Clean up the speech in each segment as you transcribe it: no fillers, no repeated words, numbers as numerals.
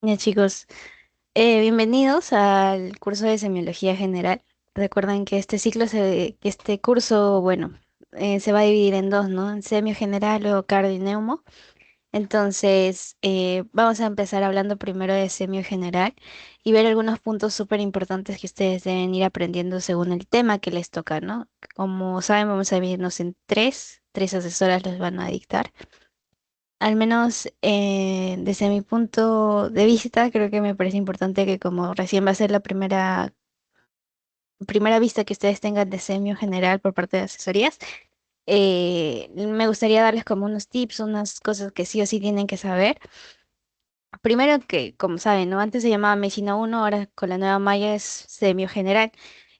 Ya chicos, bienvenidos al curso de Semiología General. Recuerden que que este curso, bueno, se va a dividir en dos, ¿no? En Semio General o Cardio y Neumo. Entonces, vamos a empezar hablando primero de Semio General y ver algunos puntos súper importantes que ustedes deben ir aprendiendo según el tema que les toca, ¿no? Como saben, vamos a dividirnos en tres asesoras les van a dictar. Al menos desde mi punto de vista, creo que me parece importante que como recién va a ser la primera vista que ustedes tengan de semio general por parte de asesorías, me gustaría darles como unos tips, unas cosas que sí o sí tienen que saber. Primero que, como saben, ¿no? Antes se llamaba Medicina uno, ahora con la nueva malla es semio general.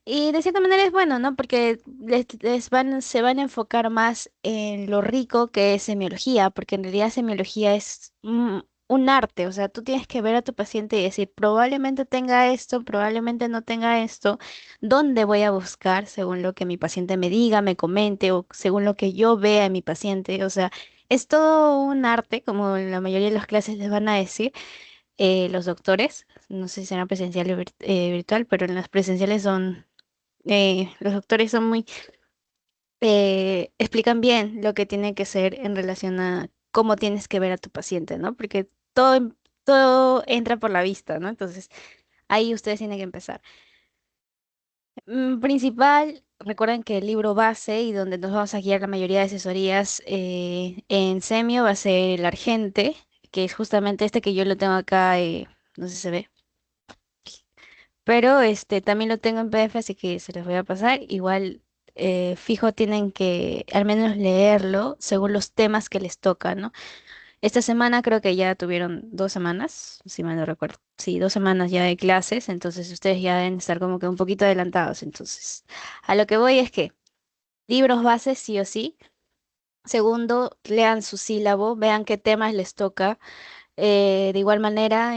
Y de cierta manera es bueno, ¿no? Porque se van a enfocar más en lo rico que es semiología, porque en realidad semiología es un arte, o sea, tú tienes que ver a tu paciente y decir, probablemente tenga esto, probablemente no tenga esto, ¿dónde voy a buscar según lo que mi paciente me diga, me comente o según lo que yo vea en mi paciente? O sea, es todo un arte, como en la mayoría de las clases les van a decir los doctores. No sé si será presencial o virtual, pero en las presenciales los doctores son explican bien lo que tiene que ser en relación a cómo tienes que ver a tu paciente, ¿no? Porque todo entra por la vista, ¿no? Entonces, ahí ustedes tienen que empezar. Principal, recuerden que el libro base y donde nos vamos a guiar la mayoría de asesorías en Semio va a ser el Argente, que es justamente este que yo lo tengo acá, no sé si se ve, pero este también lo tengo en PDF, así que se los voy a pasar. Igual, fijo, tienen que al menos leerlo según los temas que les toca, ¿no? Esta semana creo que ya tuvieron 2 semanas, si mal no recuerdo. Sí, 2 semanas ya de clases, entonces ustedes ya deben estar como que un poquito adelantados. Entonces, a lo que voy es que libros bases sí o sí. Segundo, lean su sílabo, vean qué temas les toca. De igual manera,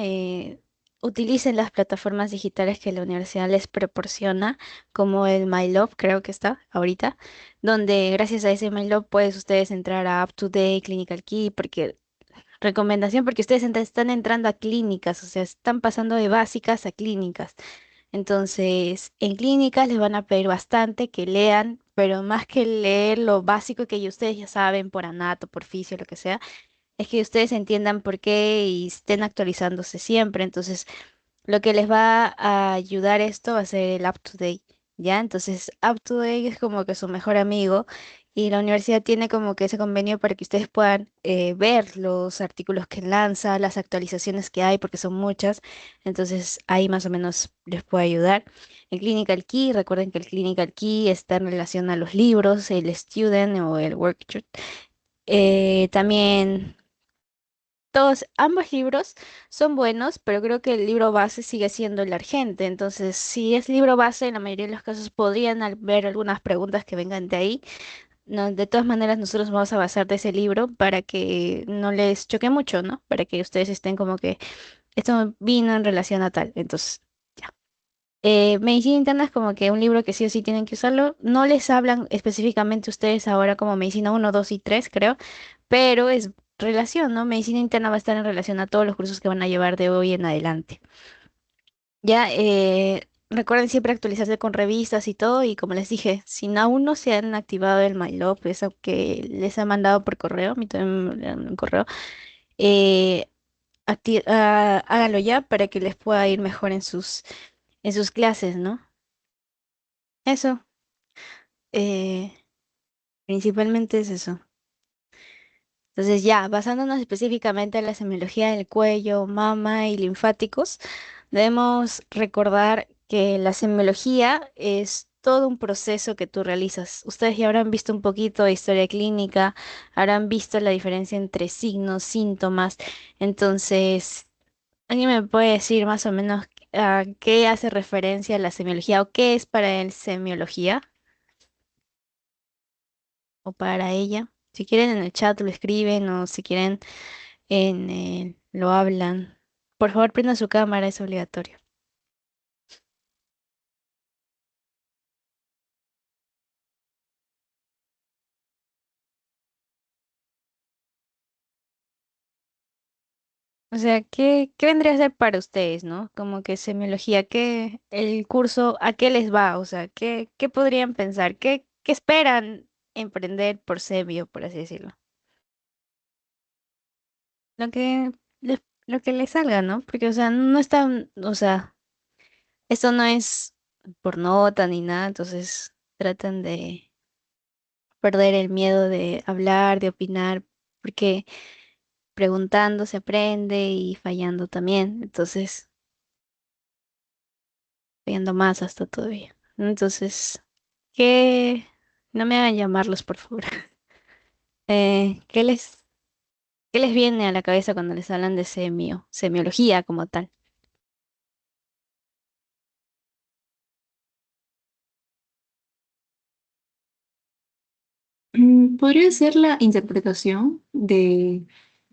utilicen las plataformas digitales que la universidad les proporciona, como el MyLab, creo que está ahorita, donde gracias a ese MyLab puedes ustedes entrar a UpToDate, Clinical Key, porque recomendación, porque ustedes están entrando a clínicas, o sea, están pasando de básicas a clínicas. Entonces, en clínicas les van a pedir bastante que lean, pero más que leer lo básico que ustedes ya saben por anato, por fisio, lo que sea, es que ustedes entiendan por qué y estén actualizándose siempre. Entonces, lo que les va a ayudar esto va a ser el Up to Date, ¿ya? Entonces, Up to Date es como que su mejor amigo y la universidad tiene como que ese convenio para que ustedes puedan ver los artículos que lanza, las actualizaciones que hay, porque son muchas. Entonces, ahí más o menos les puede ayudar. El Clinical Key, recuerden que el Clinical Key está en relación a los libros, el Student o el Worksheet. También ambos libros son buenos, pero creo que el libro base sigue siendo el Argente. Entonces, si es libro base, en la mayoría de los casos podrían ver algunas preguntas que vengan de ahí. No, de todas maneras, nosotros vamos a basar de ese libro para que no les choque mucho, ¿no? Para que ustedes estén como que esto vino en relación a tal. Entonces, ya. Medicina interna es como que un libro que sí o sí tienen que usarlo. No les hablan específicamente ustedes ahora como medicina uno 2 y 3 creo, pero es relación, ¿no? Medicina interna va a estar en relación a todos los cursos que van a llevar de hoy en adelante. Ya, recuerden siempre actualizarse con revistas y todo, y como les dije, si aún no se han activado el MyLab, eso que les ha mandado por correo, a mí también me mandaron un correo, eh, háganlo ya para que les pueda ir mejor en sus clases, ¿no? Eso, eh, principalmente es eso. Entonces ya, basándonos específicamente en la semiología del cuello, mama y linfáticos, debemos recordar que la semiología es todo un proceso que tú realizas. Ustedes ya habrán visto un poquito de historia clínica, habrán visto la diferencia entre signos, síntomas. Entonces, ¿alguien me puede decir más o menos a qué hace referencia la semiología o qué es para él semiología o para ella? Si quieren en el chat lo escriben o si quieren lo hablan. Por favor, prenda su cámara, es obligatorio. O sea, ¿qué vendría a ser para ustedes, ¿no? Como que semiología, ¿qué el curso, a qué les va? O sea, ¿qué podrían pensar? ¿Qué esperan emprender por semio, por así decirlo? Lo que lo que les salga, ¿no? Porque, o sea, no están, o sea, esto no es por nota ni nada, entonces tratan de perder el miedo de hablar, de opinar, porque preguntando se aprende y fallando también. Entonces, viendo más hasta todavía. Entonces, ¿qué? No me hagan llamarlos, por favor. ¿Qué les viene a la cabeza cuando les hablan de semiología como tal? Podría ser la interpretación de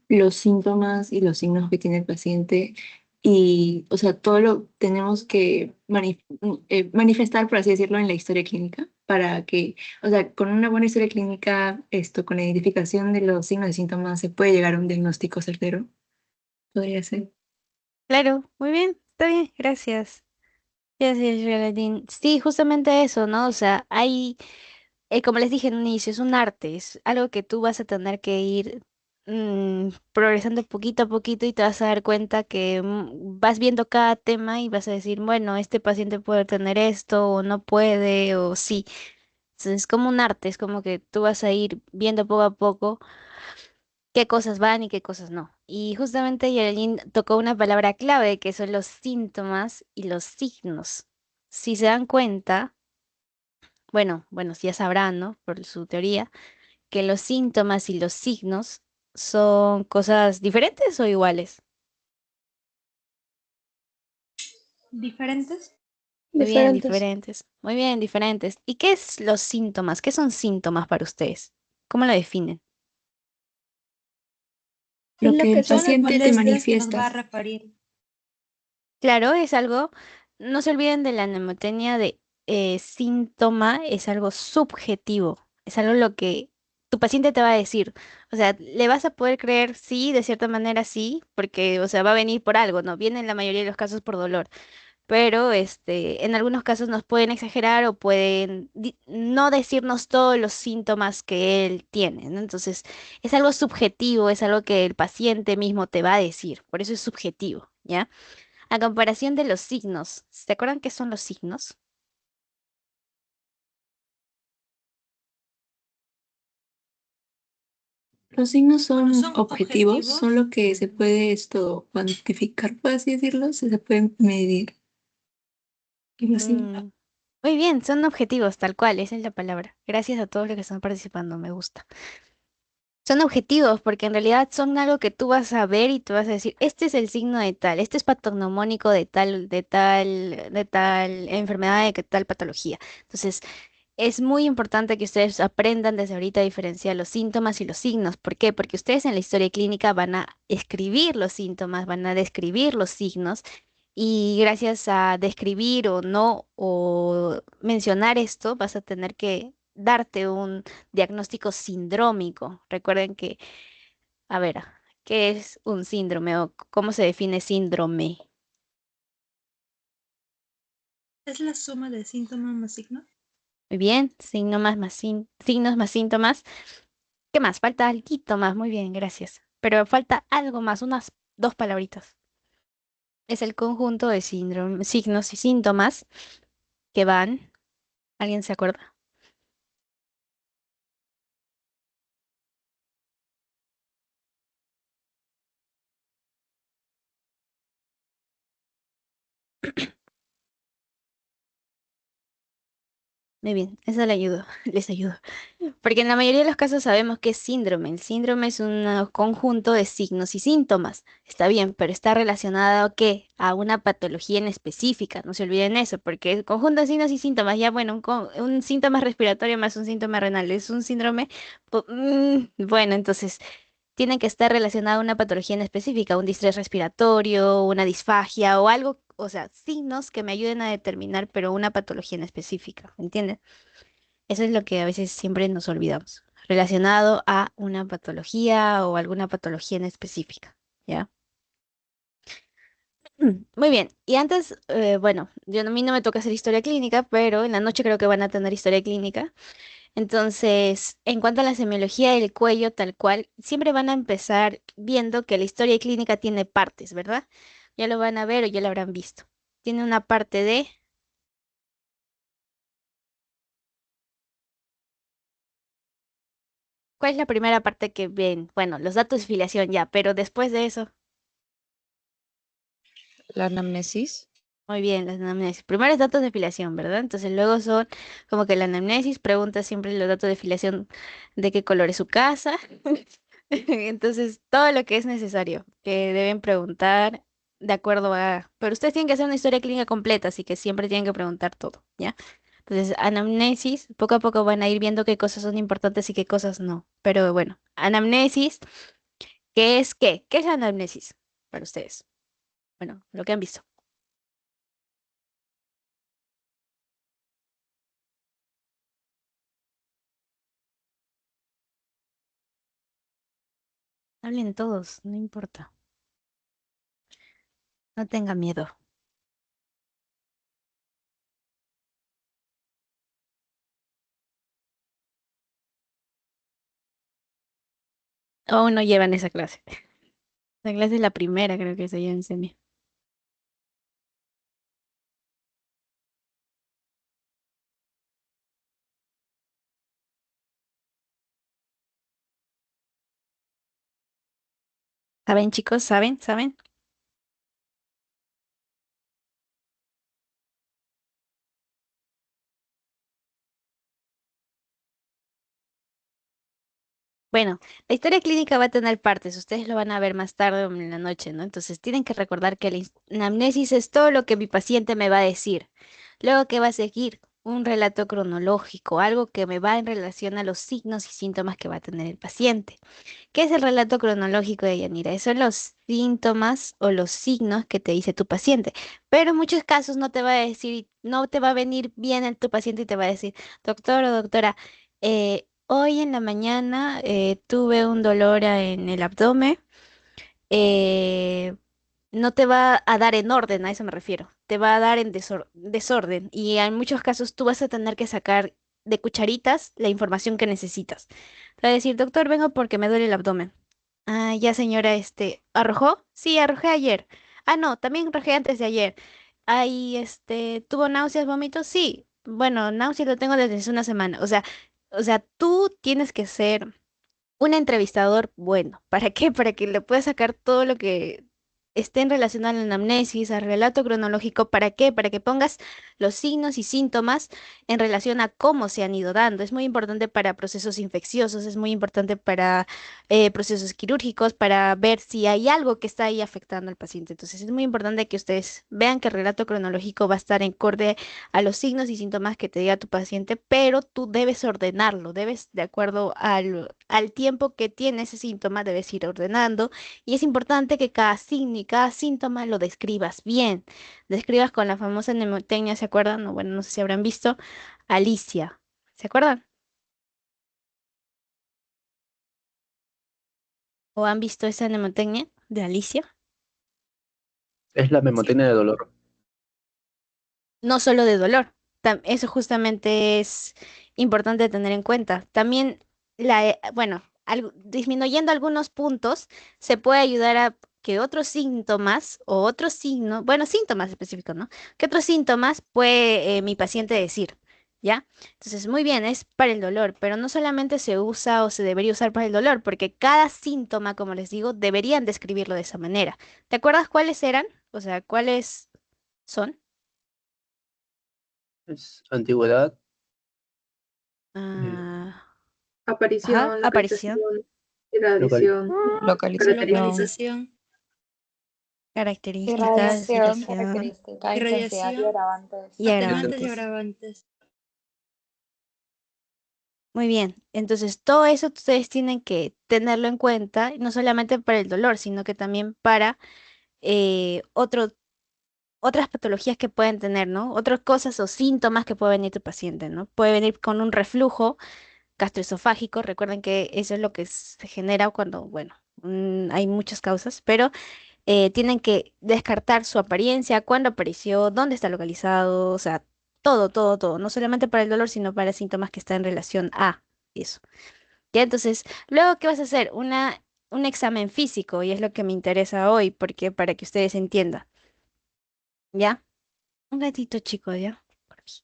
los síntomas y los signos que tiene el paciente y, o sea, todo lo tenemos que manifestar, por así decirlo, en la historia clínica para que, o sea, con una buena historia clínica, esto, con la identificación de los signos y síntomas, se puede llegar a un diagnóstico certero. Podría ser. Claro, muy bien, está bien, gracias. Gracias, Geraldine. Sí, justamente eso, ¿no? O sea, hay como les dije en un inicio, es un arte, es algo que tú vas a tener que ir progresando poquito a poquito y te vas a dar cuenta que vas viendo cada tema y vas a decir, bueno, este paciente puede tener esto o no puede o sí. Entonces, es como un arte, es como que tú vas a ir viendo poco a poco qué cosas van y qué cosas no. Y justamente Geraldine tocó una palabra clave que son los síntomas y los signos. Si se dan cuenta, bueno, ya sabrán, ¿no? Por su teoría que los síntomas y los signos son cosas diferentes o iguales. ¿Diferentes? Muy bien, Diferentes. diferentes. Muy bien, diferentes. ¿Y qué es los síntomas? ¿Qué son síntomas para ustedes? ¿Cómo lo definen? Es Lo lo que que el son las paciente te molestias que nos va manifiesta. a referir. Claro, es algo, no se olviden de la mnemotecnia de síntoma, es algo subjetivo, es algo lo que tu paciente te va a decir. O sea, le vas a poder creer sí, de cierta manera sí, porque, o sea, va a venir por algo, ¿no? Viene en la mayoría de los casos por dolor. Pero en algunos casos nos pueden exagerar o pueden no decirnos todos los síntomas que él tiene, ¿no? Entonces, es algo subjetivo, es algo que el paciente mismo te va a decir, por eso es subjetivo, ¿ya? A comparación de los signos, ¿se acuerdan qué son los signos? Los signos Como son son objetivos, son objetivos, lo que se puede esto cuantificar, por así decirlo, se puede medir. Algo así. Mm, muy bien, son objetivos, tal cual, esa es la palabra. Gracias a todos los que están participando, me gusta. Son objetivos porque en realidad son algo que tú vas a ver y tú vas a decir, este es el signo de tal, este es patognomónico de tal enfermedad, de tal patología. Entonces, es muy importante que ustedes aprendan desde ahorita a diferenciar los síntomas y los signos. ¿Por qué? Porque ustedes en la historia clínica van a escribir los síntomas, van a describir los signos y gracias a describir o no o mencionar esto, vas a tener que darte un diagnóstico sindrómico. Recuerden que, a ver, ¿qué es un síndrome o cómo se define síndrome? es la suma de síntomas más signos. Muy bien, signos más síntomas. ¿Qué más? Falta algo más. Muy bien, gracias. Pero falta algo más, unas dos palabritas. Es el conjunto de signos y síntomas que van. ¿Alguien se acuerda? Muy bien, eso le ayudo, les ayudo. Porque en la mayoría de los casos sabemos que es síndrome. El síndrome es un conjunto de signos y síntomas. Está bien, pero está relacionado ¿a qué? A una patología en específica. No se olviden eso, porque el conjunto de signos y síntomas, ya bueno, un síntoma respiratorio más un síntoma renal es un síndrome. Bueno, entonces tienen que estar relacionado a una patología en específica, un distrés respiratorio, una disfagia o algo, o sea, signos que me ayuden a determinar, pero una patología en específica, ¿me entienden? Eso es lo que a veces siempre nos olvidamos, relacionado a una patología o alguna patología en específica, ¿ya? Muy bien. Y antes, bueno, a mí no me toca hacer historia clínica, pero en la noche creo que van a tener historia clínica. Entonces, en cuanto a la semiología del cuello, tal cual, siempre van a empezar viendo que la historia clínica tiene partes, ¿verdad? Ya lo van a ver o ya lo habrán visto. Tiene una parte de... ¿Cuál es la primera parte que ven? Bueno, los datos de filiación ya, pero después de eso, La anamnesis. muy bien, las anamnesis. Primero es datos de filiación, ¿verdad? Entonces luego son como que la anamnesis pregunta siempre los datos de filiación de qué color es su casa. Entonces, todo lo que es necesario que deben preguntar de acuerdo a... Pero ustedes tienen que hacer una historia clínica completa, así que siempre tienen que preguntar todo, ¿ya? Entonces, anamnesis, poco a poco van a ir viendo qué cosas son importantes y qué cosas no. Pero bueno, anamnesis, ¿qué es qué? ¿Qué es la anamnesis para ustedes? Bueno, lo que han visto. Hablen todos, no importa. No tengan miedo. Aún no llevan esa clase. La clase es la primera, creo que se lleva en semi. ¿Saben, chicos? ¿Saben? ¿Saben? Bueno, la historia clínica va a tener partes, ustedes lo van a ver más tarde o en la noche, ¿no? Entonces tienen que recordar que la anamnesis es todo lo que mi paciente me va a decir. Luego que va a seguir un relato cronológico, algo que me va en relación a los signos y síntomas que va a tener el paciente. ¿Qué es el relato cronológico de Yanira? Esos son los síntomas o los signos que te dice tu paciente. Pero en muchos casos no te va a decir, no te va a venir bien tu paciente y te va a decir, doctor o doctora, hoy en la mañana tuve un dolor en el abdomen. eh, no te va a dar en orden, a eso me refiero. Te va a dar en desorden. Y en muchos casos tú vas a tener que sacar de cucharitas la información que necesitas. Te va a decir, doctor, vengo porque me duele el abdomen. Ah, ya señora, ¿arrojó? Sí, arrojé ayer. Ah, no, también arrojé antes de ayer. Ay, ¿tuvo náuseas, vómitos? Sí. Bueno, náuseas lo tengo desde hace una semana. O sea, tú tienes que ser un entrevistador bueno. ¿Para qué? Para que le pueda sacar todo lo que esté en relación a la anamnesis, al relato cronológico. ¿Para qué? Para que pongas los signos y síntomas en relación a cómo se han ido dando. Es muy importante para procesos infecciosos, es muy importante para procesos quirúrgicos, para ver si hay algo que está ahí afectando al paciente. Entonces es muy importante que ustedes vean que el relato cronológico va a estar en acorde a los signos y síntomas que te diga tu paciente, pero tú debes ordenarlo, debes, de acuerdo al tiempo que tiene ese síntoma, debes ir ordenando. Y es importante que cada signo y cada síntoma lo describas bien. Describas con la famosa mnemotecnia, ¿se acuerdan? No, bueno, no sé si habrán visto. Alicia. ¿Se acuerdan? ¿O han visto esa mnemotecnia de Alicia? Es la Sí. memotecnia de dolor. No solo de dolor. Eso justamente es importante tener en cuenta. También, bueno, disminuyendo algunos puntos, se puede ayudar a que otros síntomas o otros signos, bueno, síntomas específicos, ¿no? ¿Qué otros síntomas puede mi paciente decir? ¿Ya? Entonces, muy bien, es para el dolor, pero no solamente se usa o se debería usar para el dolor, porque cada síntoma, como les digo, deberían describirlo de esa manera. ¿Te acuerdas cuáles eran? O sea, ¿cuáles son? Es antigüedad, eh, Ah, ajá, Aparición, aparición, localización, local, irradiación, Localización, características. Localización, características, irradiación, situación característica, intensidad y irradiación, agravantes. y atenuantes y agravantes. agravantes. Muy bien, entonces todo eso ustedes tienen que tenerlo en cuenta, no solamente para el dolor, sino que también para otras patologías que pueden tener, ¿no? Otras cosas o síntomas que puede venir tu paciente, ¿no? Puede venir con un reflujo gastroesofágico, recuerden que eso es lo que se genera cuando, bueno, hay muchas causas, pero Tienen que descartar su apariencia, cuándo apareció, dónde está localizado, o sea, todo, todo, todo, no solamente para el dolor, sino para síntomas que están en relación a eso. Ya, entonces, luego, ¿qué vas a hacer? Un examen físico, y es lo que me interesa hoy, porque para que ustedes entiendan, ¿ya? Un ratito, chico, ¿ya? Por aquí.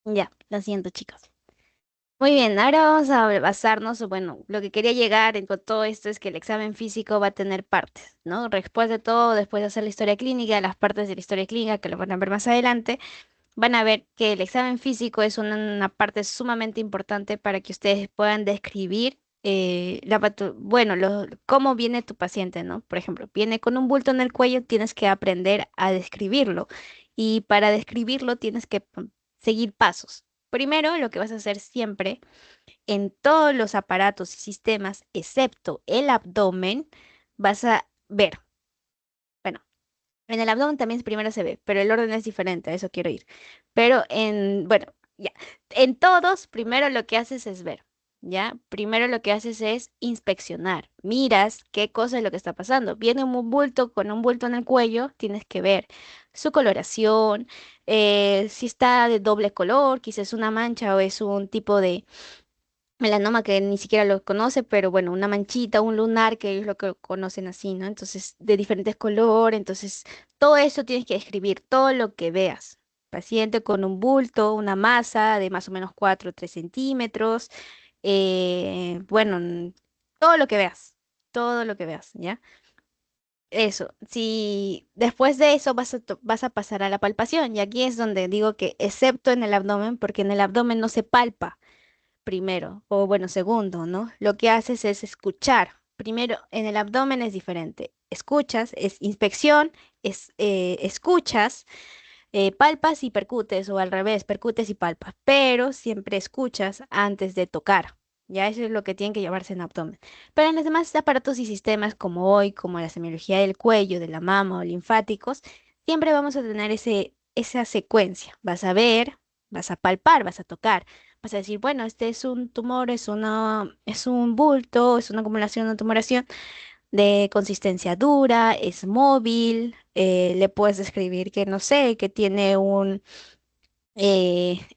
Ya, lo siento, chicos. Muy bien, ahora vamos a basarnos, o bueno, lo que quería llegar con todo esto es que el examen físico va a tener partes, ¿no? Después de todo, después de hacer la historia clínica, las partes de la historia clínica que lo van a ver más adelante, van a ver que el examen físico es una parte sumamente importante para que ustedes puedan describir bueno, cómo viene tu paciente, ¿no? Por ejemplo, viene con un bulto en el cuello, tienes que aprender a describirlo. Y para describirlo tienes que seguir pasos. Primero, lo que vas a hacer siempre en todos los aparatos y sistemas, excepto el abdomen, vas a ver. Bueno, en el abdomen también primero se ve, pero el orden es diferente, a eso quiero ir. Pero bueno, ya. En todos, primero lo que haces es ver, ¿ya? Primero lo que haces es inspeccionar. Miras qué cosa es lo que está pasando. Viene un bulto con un bulto en el cuello, tienes que ver su coloración, si está de doble color, quizás es una mancha o es un tipo de melanoma que ni siquiera lo conoce, pero bueno, una manchita, un lunar, que es lo que conocen así, ¿no? Entonces, de diferentes colores, entonces, todo eso tienes que escribir, todo lo que veas. Paciente con un bulto, una masa de más o menos 4 o 3 centímetros, bueno, todo lo que veas, ¿ya? Eso, si después de eso vas a pasar a la palpación, y aquí es donde digo que excepto en el abdomen, porque en el abdomen no se palpa primero, o bueno, segundo, ¿no? Lo que haces es escuchar. Primero, en el abdomen es diferente. Escuchas, es inspección, escuchas, palpas y percutes, o al revés, percutes y palpas, pero siempre escuchas antes de tocar. Ya eso es lo que tienen que llevarse en abdomen. Pero en los demás aparatos y sistemas como hoy, como la semiología del cuello, de la mama o linfáticos, siempre vamos a tener esa secuencia. Vas a ver, vas a palpar, vas a tocar. Vas a decir, bueno, este es un tumor, es un bulto, es una acumulación, una tumoración de consistencia dura, es móvil, le puedes describir que, no sé, que tiene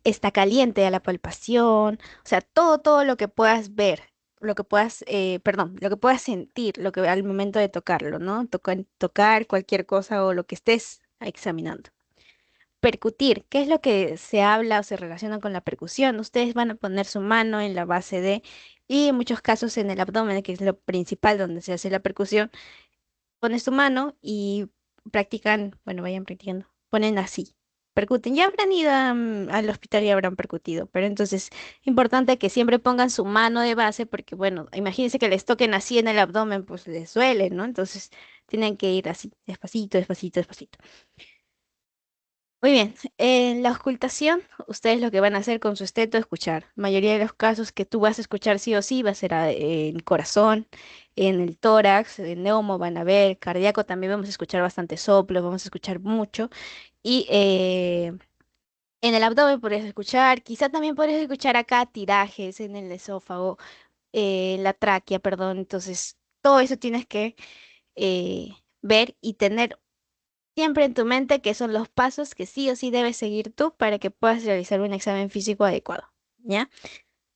está caliente a la palpación, o sea, todo, todo lo que puedas ver, lo que puedas, perdón, lo que puedas sentir, lo que al momento de tocarlo, ¿no? Tocar cualquier cosa o lo que estés examinando. Percutir, ¿qué es lo que se habla o se relaciona con la percusión? Ustedes van a poner su mano en la base de, y en muchos casos en el abdomen, que es lo principal donde se hace la percusión, pones tu mano y practican, bueno, vayan practicando, ponen así, percuten. Ya habrán ido al hospital y habrán percutido, pero entonces, importante que siempre pongan su mano de base porque, bueno, imagínense que les toquen así en el abdomen, pues les duele, ¿no? Entonces, tienen que ir así, despacito, despacito, despacito. Muy bien, en la auscultación, ustedes lo que van a hacer con su esteto es escuchar. La mayoría de los casos que tú vas a escuchar sí o sí va a ser en el corazón, en el tórax, en neumo van a ver, cardíaco también vamos a escuchar bastante soplo, vamos a escuchar mucho. Y en el abdomen podrías escuchar, quizá también podrías escuchar acá tirajes en el esófago, en la tráquea, perdón. Entonces, todo eso tienes que ver y tener siempre en tu mente que son los pasos que sí o sí debes seguir tú para que puedas realizar un examen físico adecuado. ¿Ya?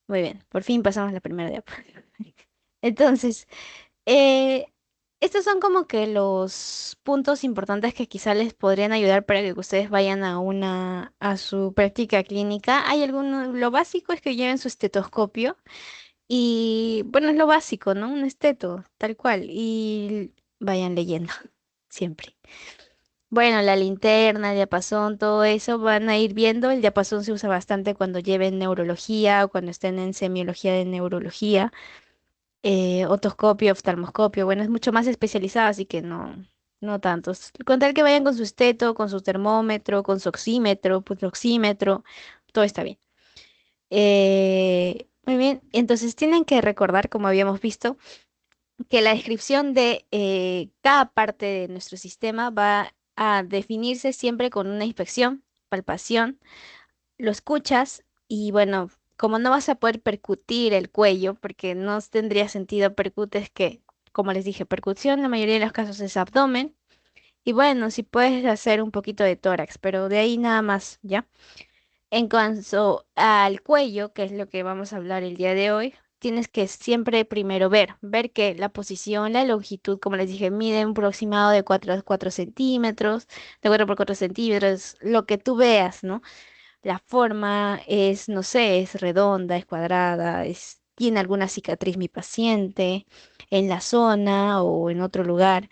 Muy bien, por fin pasamos la primera diapo. Entonces, eh, estos son como que los puntos importantes que quizá les podrían ayudar para que ustedes vayan a su práctica clínica. Hay alguno, lo básico es que lleven su estetoscopio y bueno, es lo básico, ¿no? Un esteto, tal cual, y vayan leyendo siempre. Bueno, la linterna, el diapasón, todo eso van a ir viendo. El diapasón se usa bastante cuando lleven neurología o cuando estén en semiología de neurología, otoscopio, oftalmoscopio. Bueno, es mucho más especializado, así que no tantos. Con tal que vayan con su esteto, con su termómetro, con su oxímetro, pulsoxímetro, todo está bien. Muy bien, entonces tienen que recordar, como habíamos visto, que la descripción de cada parte de nuestro sistema va a definirse siempre con una inspección, palpación, lo escuchas y bueno, como no vas a poder percutir el cuello, porque no tendría sentido percutes que, como les dije, percusión en la mayoría de los casos es abdomen y bueno, si puedes hacer un poquito de tórax, pero de ahí nada más, ¿ya? En cuanto al cuello, que es lo que vamos a hablar el día de hoy, tienes que siempre primero ver que la posición, la longitud, como les dije, mide un aproximado de 4 a 4 centímetros, de 4 por 4 centímetros, lo que tú veas, ¿no? La forma es, no sé, es redonda, es cuadrada, tiene alguna cicatriz mi paciente en la zona o en otro lugar.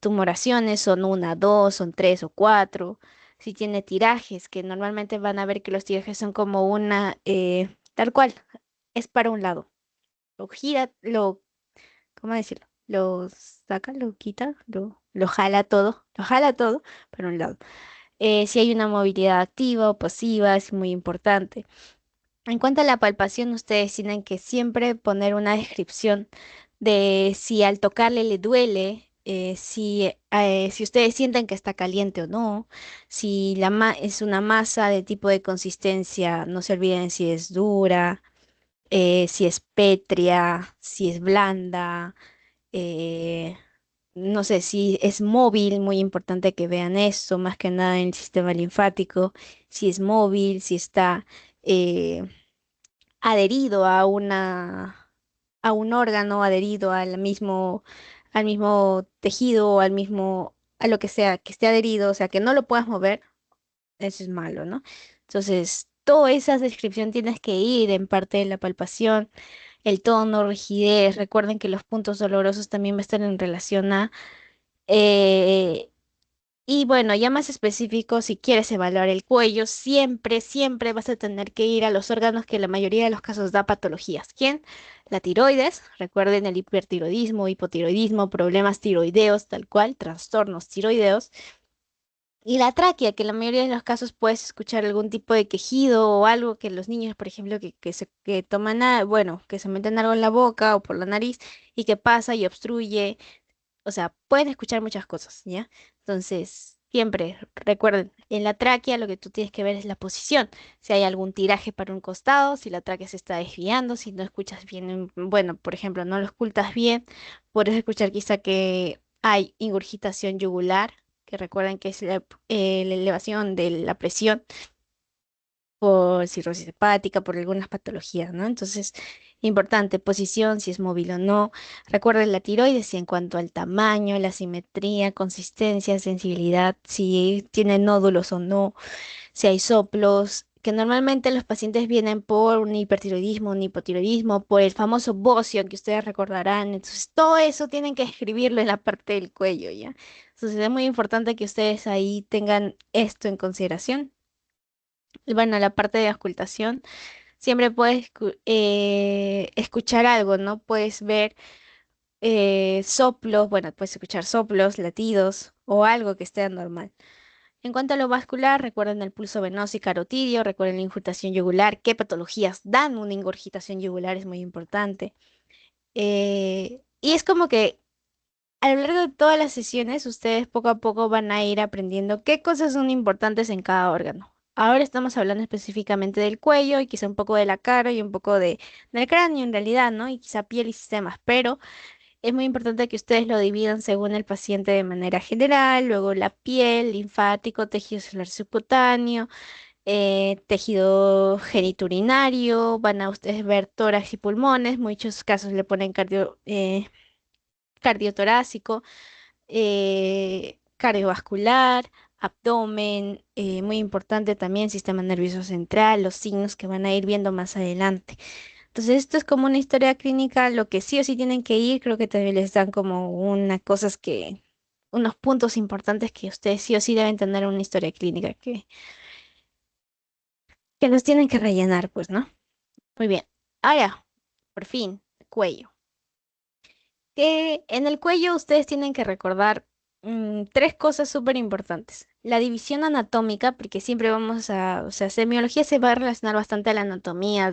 Tumoraciones son una, dos, son tres o cuatro. Si tiene tirajes, que normalmente van a ver que los tirajes son como una, tal cual, es para un lado. Lo gira, ¿cómo decirlo? Lo saca, lo quita, lo jala todo para un lado. Si hay una movilidad activa o pasiva, es muy importante. En cuanto a la palpación, ustedes tienen que siempre poner una descripción de si al tocarle le duele, si ustedes sienten que está caliente o no, si es una masa de tipo de consistencia, no se olviden si es dura, si es pétrea, si es blanda, eh, no sé si es móvil, muy importante que vean eso, más que nada en el sistema linfático, si es móvil, si está... eh, adherido a un órgano, adherido al mismo tejido o a lo que sea, que esté adherido, o sea, que no lo puedas mover, eso es malo, ¿no? Entonces, toda esa descripción tienes que ir en parte de la palpación, el tono, rigidez, recuerden que los puntos dolorosos también va a estar en relación a, eh, y bueno, ya más específico, si quieres evaluar el cuello, siempre vas a tener que ir a los órganos que en la mayoría de los casos da patologías. ¿Quién? La tiroides, recuerden el hipertiroidismo, hipotiroidismo, problemas tiroideos, tal cual, trastornos tiroideos. Y la tráquea, que en la mayoría de los casos puedes escuchar algún tipo de quejido o algo que los niños, por ejemplo, que toman, bueno, que se meten algo en la boca o por la nariz y que pasa y obstruye, o sea, pueden escuchar muchas cosas, ¿ya? Entonces, siempre recuerden, en la tráquea lo que tú tienes que ver es la posición. Si hay algún tiraje para un costado, si la tráquea se está desviando, si no escuchas bien, bueno, por ejemplo, no lo escuchas bien, puedes escuchar quizá que hay ingurgitación yugular, que recuerden que es la elevación de la presión por cirrosis hepática, por algunas patologías, ¿no? Entonces, importante, posición, si es móvil o no. Recuerden la tiroides y en cuanto al tamaño, la simetría, consistencia, sensibilidad, si tiene nódulos o no, si hay soplos, que normalmente los pacientes vienen por un hipertiroidismo, un hipotiroidismo, por el famoso bocio que ustedes recordarán. Entonces, todo eso tienen que escribirlo en la parte del cuello, ¿ya? Entonces, es muy importante que ustedes ahí tengan esto en consideración. Y bueno, la parte de auscultación, siempre puedes escuchar algo, ¿no? Puedes ver soplos, bueno, puedes escuchar soplos, latidos o algo que esté anormal. En cuanto a lo vascular, recuerden el pulso venoso y carotidio, recuerden la ingurgitación yugular, qué patologías dan una ingurgitación yugular, es muy importante. Y es como que a lo largo de todas las sesiones, ustedes poco a poco van a ir aprendiendo qué cosas son importantes en cada órgano. Ahora estamos hablando específicamente del cuello y quizá un poco de la cara y un poco del cráneo en realidad, ¿no? Y quizá piel y sistemas, pero es muy importante que ustedes lo dividan según el paciente de manera general, luego la piel, linfático, tejido celular subcutáneo, tejido genitourinario, van a ustedes ver tórax y pulmones, muchos casos le ponen cardiotorácico, cardiovascular, abdomen, muy importante también sistema nervioso central, los signos que van a ir viendo más adelante. Entonces, esto es como una historia clínica, lo que sí o sí tienen que ir, creo que también les dan como una cosas que, unos puntos importantes que ustedes sí o sí deben tener en una historia clínica que los tienen que rellenar, pues, ¿no? Muy bien. Ahora, por fin, cuello. Que en el cuello ustedes tienen que recordar tres cosas súper importantes. La división anatómica, porque siempre vamos a, o sea, semiología se va a relacionar bastante a la anatomía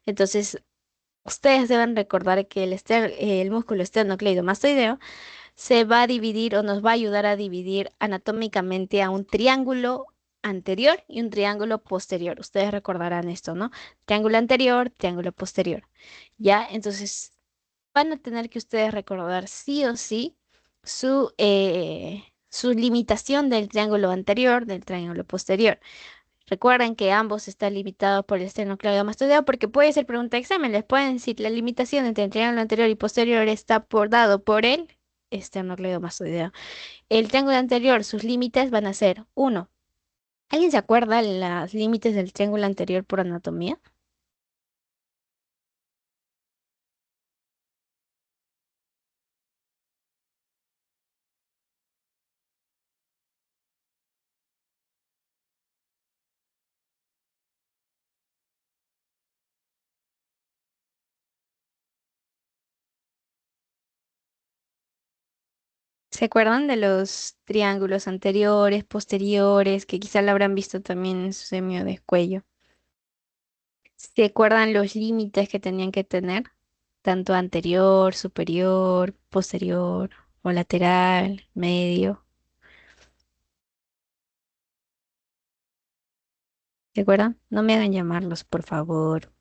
entonces, ustedes deben recordar que el músculo esternocleidomastoideo se va a dividir o nos va a ayudar a dividir anatómicamente a un triángulo anterior y un triángulo posterior. Ustedes recordarán esto, ¿no? Triángulo anterior, triángulo posterior. ¿Ya? Entonces, van a tener que ustedes recordar sí o sí su limitación del triángulo anterior, del triángulo posterior. Recuerden que ambos están limitados por el esternocleidomastoideo porque puede ser pregunta de examen. Les pueden decir la limitación entre el triángulo anterior y posterior está dado por el esternocleidomastoideo. El triángulo anterior, sus límites van a ser uno. ¿Alguien se acuerda los límites del triángulo anterior por anatomía? ¿Se acuerdan de los triángulos anteriores, posteriores, que quizá lo habrán visto también en su semio de cuello? ¿Se acuerdan los límites que tenían que tener? Tanto anterior, superior, posterior o lateral, medio. ¿Se acuerdan? No me hagan llamarlos, por favor.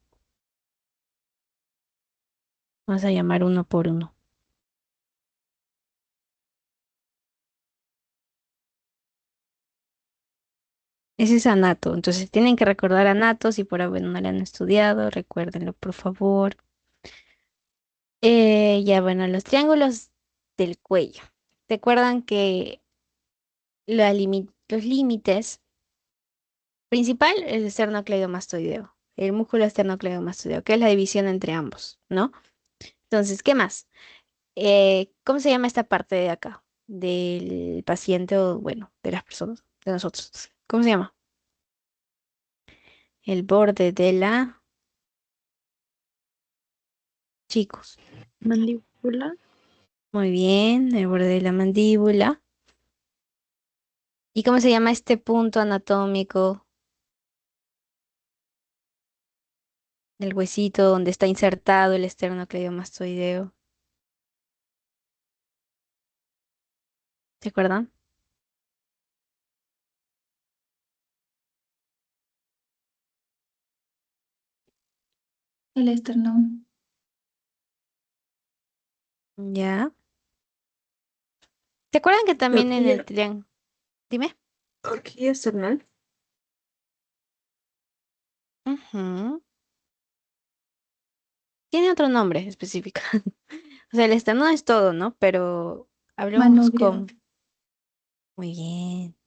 Vamos a llamar uno por uno. Ese es anato. Entonces tienen que recordar anato. Si por ahí bueno, no lo han estudiado, recuérdenlo, por favor. Ya bueno, los triángulos del cuello. ¿Recuerdan que los límites principal es el esternocleidomastoideo, el músculo esternocleidomastoideo, que es la división entre ambos, ¿no? Entonces, ¿qué más? ¿Cómo se llama esta parte de acá? Del paciente o, bueno, de las personas, de nosotros. ¿Cómo se llama? El borde de la... Chicos. Mandíbula. Muy bien, el borde de la mandíbula. ¿Y cómo se llama este punto anatómico del huesito donde está insertado el esternocleidomastoideo? ¿Se acuerdan? El esternón. Ya. ¿Se acuerdan que también en el Horquilla, triángulo... Dime. horquilla esternal. Ujú. Tiene otro nombre específico. O sea, el esternón es todo, ¿no? Pero hablemos Manubrio. con... muy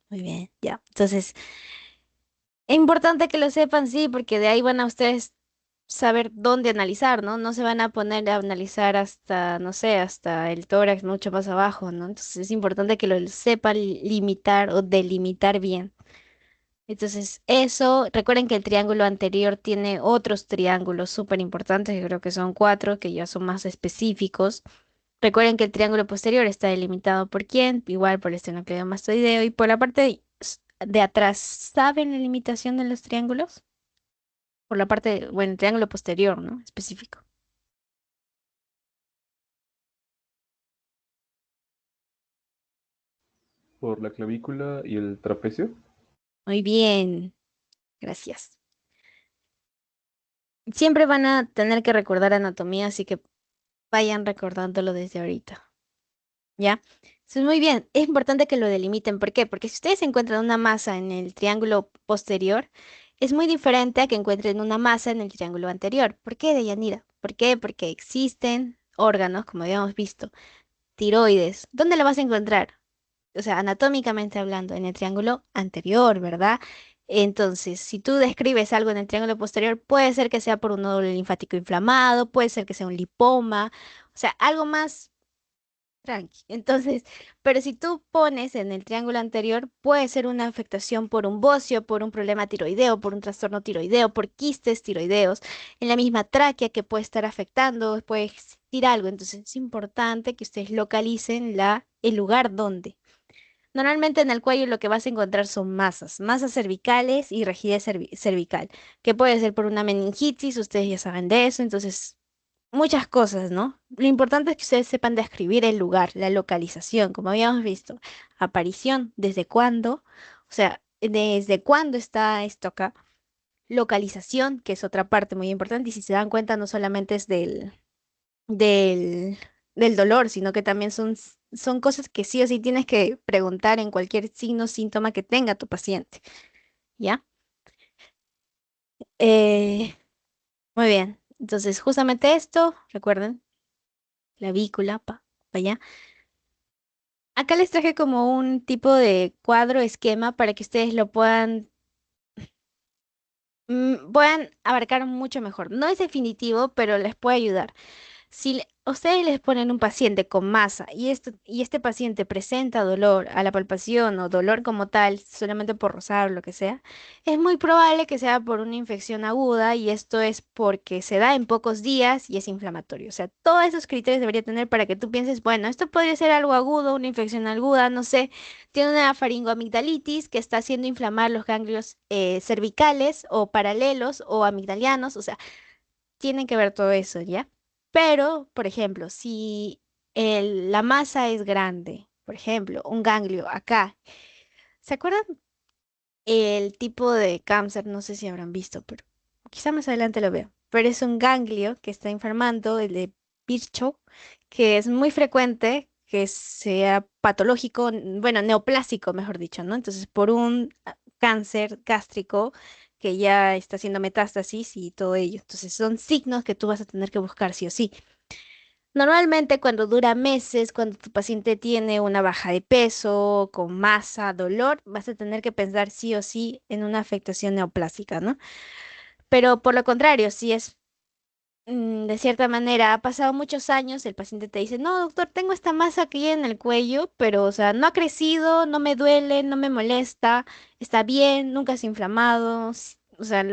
bien, ya. Entonces, es importante que lo sepan, sí, porque de ahí van a ustedes saber dónde analizar, ¿no? No se van a poner a analizar hasta, no sé, hasta el tórax mucho más abajo, ¿no? Entonces es importante que lo sepan limitar o delimitar bien. Entonces, eso, recuerden que el triángulo anterior tiene otros triángulos súper importantes, que creo que son cuatro, que ya son más específicos. Recuerden que el triángulo posterior está delimitado por quién, igual por el esternocleidomastoideo y por la parte de atrás. ¿Saben la limitación de los triángulos? Por la parte, bueno, el triángulo posterior, ¿no? Específico. Por la clavícula y el trapecio. Muy bien, gracias. Siempre van a tener que recordar anatomía, así que vayan recordándolo desde ahorita. ¿Ya? Eso es muy bien. Es importante que lo delimiten. ¿Por qué? Porque si ustedes encuentran una masa en el triángulo posterior, es muy diferente a que encuentren una masa en el triángulo anterior. ¿Por qué, Deyanira? ¿Por qué? Porque existen órganos, como habíamos visto, tiroides. ¿Dónde lo vas a encontrar? O sea, anatómicamente hablando, en el triángulo anterior, ¿verdad? Entonces, si tú describes algo en el triángulo posterior, puede ser que sea por un nódulo linfático inflamado, puede ser que sea un lipoma, o sea, algo más tranqui. Entonces, pero si tú pones en el triángulo anterior, puede ser una afectación por un bocio, por un problema tiroideo, por un trastorno tiroideo, por quistes tiroideos, en la misma tráquea que puede estar afectando, puede existir algo. Entonces, es importante que ustedes localicen el lugar donde. Normalmente en el cuello lo que vas a encontrar son masas cervicales y rigidez cervical, que puede ser por una meningitis, ustedes ya saben de eso, entonces muchas cosas, ¿no? Lo importante es que ustedes sepan describir el lugar, la localización, como habíamos visto. Aparición, ¿desde cuándo? O sea, ¿desde cuándo está esto acá? Localización, que es otra parte muy importante, y si se dan cuenta, no solamente es del, del dolor, sino que también son cosas que sí o sí tienes que preguntar en cualquier signo, síntoma que tenga tu paciente, ¿ya? Eh, muy bien. Entonces, justamente esto, recuerden, clavícula, para allá. Acá les traje como un tipo de cuadro, esquema, para que ustedes lo puedan abarcar mucho mejor. No es definitivo, pero les puede ayudar. Si ustedes les ponen un paciente con masa y este paciente presenta dolor a la palpación o dolor como tal, solamente por rozar o lo que sea, es muy probable que sea por una infección aguda y esto es porque se da en pocos días y es inflamatorio. O sea, todos esos criterios debería tener para que tú pienses, bueno, esto podría ser algo agudo, una infección aguda, no sé, tiene una faringoamigdalitis que está haciendo inflamar los ganglios cervicales o paralelos o amigdalianos, o sea, tienen que ver todo eso, ¿ya? Pero, por ejemplo, si la masa es grande, por ejemplo, un ganglio acá, ¿se acuerdan el tipo de cáncer? No sé si habrán visto, pero quizá más adelante lo veo. Pero es un ganglio que está enfermando, el de Virchow, que es muy frecuente que sea patológico, bueno, neoplásico, mejor dicho, ¿no? Entonces, por un cáncer gástrico que ya está haciendo metástasis y todo ello. Entonces, son signos que tú vas a tener que buscar sí o sí. Normalmente cuando dura meses, cuando tu paciente tiene una baja de peso, con masa, dolor, vas a tener que pensar sí o sí en una afectación neoplásica, ¿no? Pero por lo contrario, si es de cierta manera, ha pasado muchos años, el paciente te dice, no, doctor, tengo esta masa aquí en el cuello, pero, o sea, no ha crecido, no me duele, no me molesta, está bien, nunca se ha inflamado, o sea,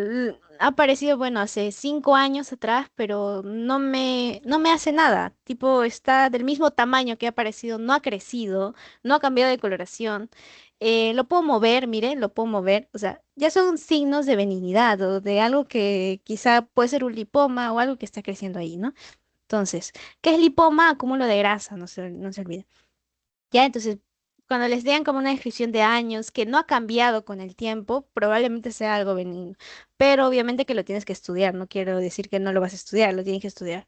ha aparecido, bueno, hace 5 años atrás, pero no me hace nada, tipo, está del mismo tamaño que ha aparecido, no ha crecido, no ha cambiado de coloración. Lo puedo mover, mire, lo puedo mover. O sea, ya son signos de benignidad o de algo que quizá puede ser un lipoma o algo que está creciendo ahí, ¿no? Entonces, ¿qué es lipoma? Acúmulo de grasa, no se olvide. Ya, entonces, cuando les den como una descripción de años que no ha cambiado con el tiempo, probablemente sea algo benigno. Pero obviamente que lo tienes que estudiar, no quiero decir que no lo vas a estudiar, lo tienes que estudiar.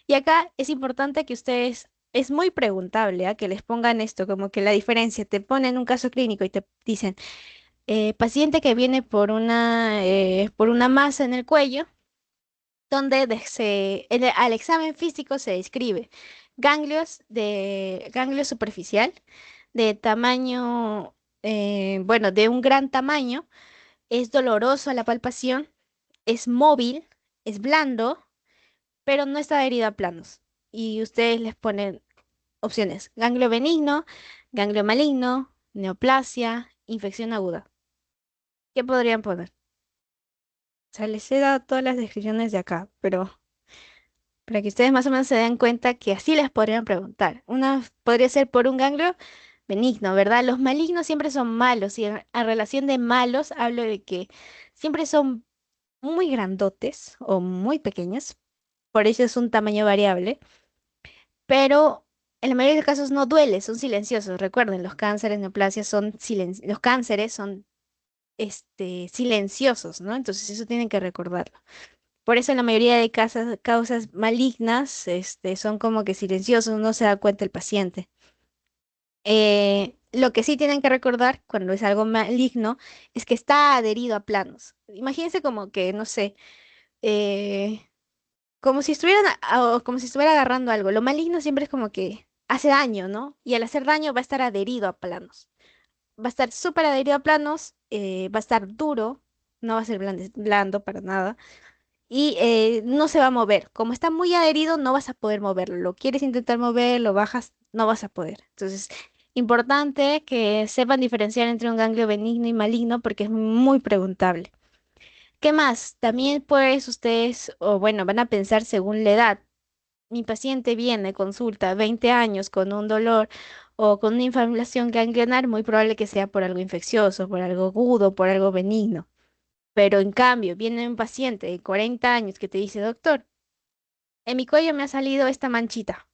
Y acá es importante que ustedes, es muy preguntable, ¿ah? Que les pongan esto, como que la diferencia, te ponen un caso clínico y te dicen, paciente que viene por una masa en el cuello, donde al examen físico se describe ganglio superficial de tamaño, bueno, de un gran tamaño, es doloroso a la palpación, es móvil, es blando, pero no está adherido a planos. Y ustedes les ponen opciones: ganglio benigno, ganglio maligno, neoplasia, infección aguda. ¿Qué podrían poner? O sea, les he dado todas las descripciones de acá, pero para que ustedes más o menos se den cuenta que así les podrían preguntar. Una podría ser por un ganglio benigno, ¿verdad? Los malignos siempre son malos y en relación de malos hablo de que siempre son muy grandotes o muy pequeños, por eso es un tamaño variable, pero en la mayoría de los casos no duele, son silenciosos. Recuerden, los cánceres, neoplasias los cánceres son silenciosos, ¿no? Entonces eso tienen que recordarlo. Por eso en la mayoría de causas malignas, son como que silenciosos, no se da cuenta el paciente. Lo que sí tienen que recordar cuando es algo maligno es que está adherido a planos. Imagínense como que, no sé, eh, como si estuvieran, o como si estuviera agarrando algo. Lo maligno siempre es como que hace daño, ¿no? Y al hacer daño va a estar adherido a planos. Va a estar súper adherido a planos, va a estar duro, no va a ser blando para nada. Y no se va a mover. Como está muy adherido, no vas a poder moverlo. Lo quieres intentar mover, lo bajas, no vas a poder. Entonces, importante que sepan diferenciar entre un ganglio benigno y maligno porque es muy preguntable. ¿Qué más? También pues ustedes, o bueno, van a pensar según la edad. Mi paciente viene, consulta, 20 años con un dolor o con una inflamación ganglionar, muy probable que sea por algo infeccioso, por algo agudo, por algo benigno. Pero en cambio, viene un paciente de 40 años que te dice: doctor, en mi cuello me ha salido esta manchita.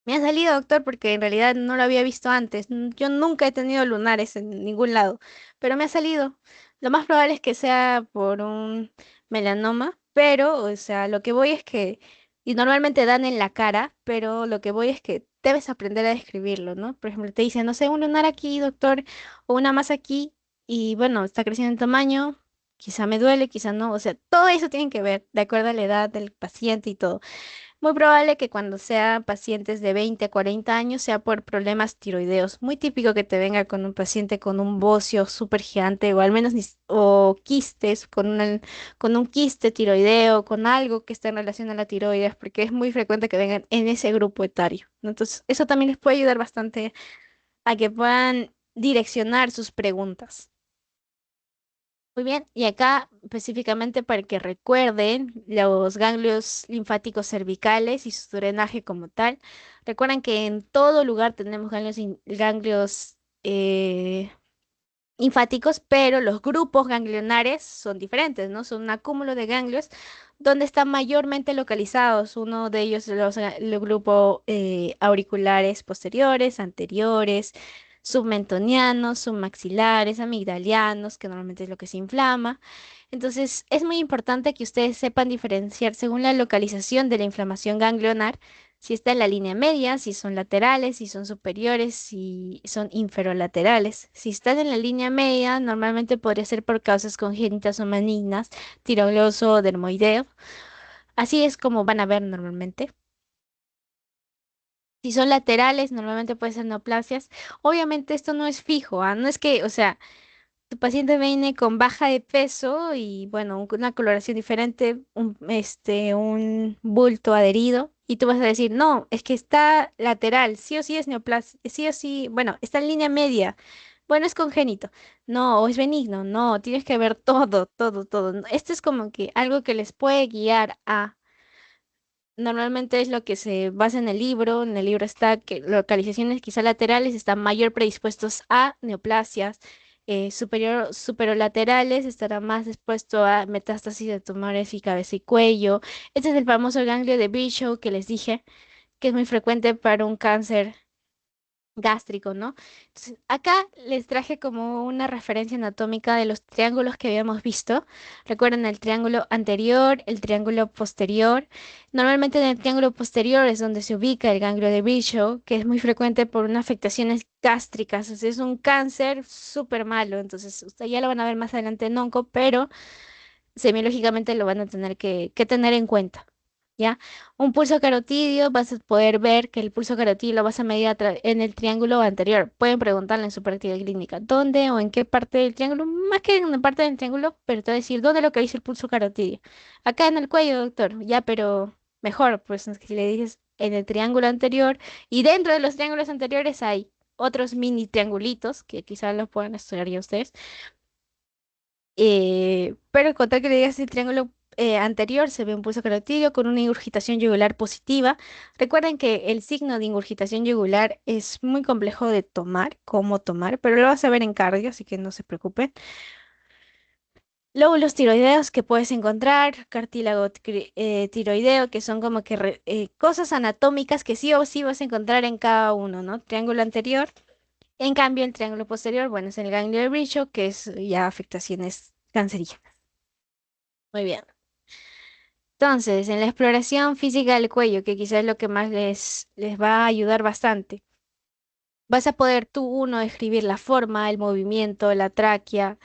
Me ha salido, doctor, porque en realidad no lo había visto antes. Yo nunca he tenido lunares en ningún lado, pero me ha salido. Lo más probable es que sea por un melanoma, pero, o sea, lo que voy es que, y normalmente dan en la cara, pero lo que voy es que debes aprender a describirlo, ¿no? Por ejemplo, te dicen, no sé, un lunar aquí, doctor, o una más aquí, y bueno, está creciendo en tamaño, quizá me duele, quizá no, o sea, todo eso tiene que ver de acuerdo a la edad del paciente y todo. Muy probable que cuando sean pacientes de 20 a 40 años sea por problemas tiroideos. Muy típico que te venga con un paciente con un bocio súper gigante o al menos o quistes, con un quiste tiroideo, con algo que esté en relación a la tiroides, porque es muy frecuente que vengan en ese grupo etario, ¿no? Entonces, eso también les puede ayudar bastante a que puedan direccionar sus preguntas. Muy bien, y acá específicamente para que recuerden los ganglios linfáticos cervicales y su drenaje como tal. Recuerden que en todo lugar tenemos ganglios linfáticos, pero los grupos ganglionares son diferentes, ¿no? Son un acúmulo de ganglios donde están mayormente localizados. Uno de ellos es el grupo auriculares posteriores, anteriores, submentonianos, submaxilares, amigdalianos, que normalmente es lo que se inflama. Entonces, es muy importante que ustedes sepan diferenciar según la localización de la inflamación ganglionar, si está en la línea media, si son laterales, si son superiores, si son inferolaterales. Si están en la línea media, normalmente podría ser por causas congénitas o malignas, tiroglioso o dermoideo. Así es como van a ver normalmente. Si son laterales, normalmente puede ser neoplasias. Obviamente esto no es fijo, ¿ah? No es que, o sea, tu paciente viene con baja de peso y, bueno, una coloración diferente, un bulto adherido, y tú vas a decir, no, es que está lateral, sí o sí es neoplasia, sí o sí, bueno, está en línea media, bueno, es congénito, no, o es benigno, no, tienes que ver todo, todo, todo. Esto es como que algo que les puede guiar a. Normalmente es lo que se basa en el libro. En el libro está que localizaciones quizá laterales están mayor predispuestos a neoplasias, superolaterales estará más expuesto a metástasis de tumores y cabeza y cuello. Este es el famoso ganglio de Bischoff que les dije, que es muy frecuente para un cáncer gástrico, ¿no? Entonces, acá les traje como una referencia anatómica de los triángulos que habíamos visto. Recuerden el triángulo anterior, el triángulo posterior. Normalmente en el triángulo posterior es donde se ubica el ganglio de Virchow, que es muy frecuente por unas afectaciones gástricas. O sea, es un cáncer súper malo. Entonces, ustedes ya lo van a ver más adelante en onco, pero semiológicamente lo van a tener que tener en cuenta. ¿Ya? Un pulso carotidio, vas a poder ver que el pulso carotidio lo vas a medir en el triángulo anterior. Pueden preguntarle en su práctica clínica dónde o en qué parte del triángulo, más que en la parte del triángulo, pero te va a decir dónde lo que dice el pulso carotidio. Acá en el cuello, doctor, ya, pero mejor, pues es que si le dices en el triángulo anterior y dentro de los triángulos anteriores hay otros mini triangulitos que quizás los puedan estudiar ya ustedes. Pero con tal que le digas el triángulo anterior, se ve un pulso carotídeo con una ingurgitación yugular positiva. Recuerden que el signo de ingurgitación yugular es muy complejo de tomar, cómo tomar, pero lo vas a ver en cardio, así que no se preocupen. Lóbulos tiroideos que puedes encontrar, cartílago tiroideo, que son como que cosas anatómicas que sí o sí vas a encontrar en cada uno, ¿no? Triángulo anterior. En cambio, el triángulo posterior, bueno, es el ganglio de Virchow, que es ya afectaciones cancerígenas. Muy bien. Entonces, en la exploración física del cuello, que quizás es lo que más les va a ayudar bastante, vas a poder tú, uno, describir la forma, el movimiento, la tráquea.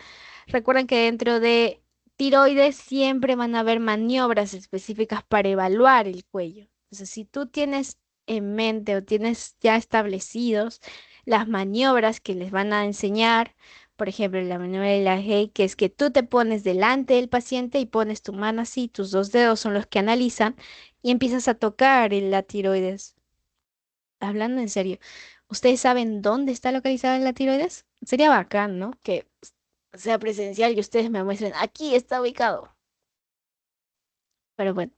Recuerden que dentro de tiroides siempre van a haber maniobras específicas para evaluar el cuello. Entonces, si tú tienes en mente o tienes ya establecidos las maniobras que les van a enseñar, por ejemplo, la maniobra de la Hay, que es que tú te pones delante del paciente y pones tu mano así, tus dos dedos son los que analizan y empiezas a tocar la tiroides. Hablando en serio, ¿ustedes saben dónde está localizada la tiroides? Sería bacán, ¿no? Que sea presencial y ustedes me muestren, aquí está ubicado. Pero bueno,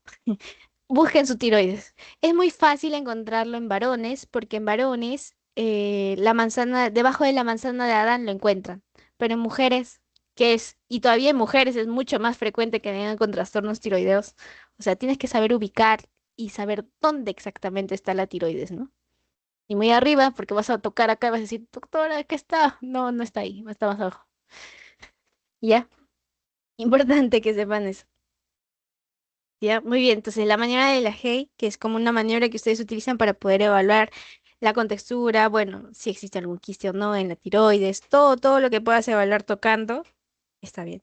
busquen su tiroides. Es muy fácil encontrarlo en varones, porque en varones la manzana, debajo de la manzana de Adán lo encuentran. Pero en mujeres, ¿qué es? Y todavía en mujeres es mucho más frecuente que vengan con trastornos tiroideos. O sea, tienes que saber ubicar y saber dónde exactamente está la tiroides, ¿no? Y muy arriba, porque vas a tocar acá y vas a decir, doctora, ¿qué está? No, no está ahí, está más abajo. ¿Ya? Importante que sepan eso. ¿Ya? Muy bien, entonces la maniobra de la Hay, que es como una maniobra que ustedes utilizan para poder evaluar la contextura, bueno, si existe algún quiste o no en la tiroides, todo lo que puedas evaluar tocando, está bien.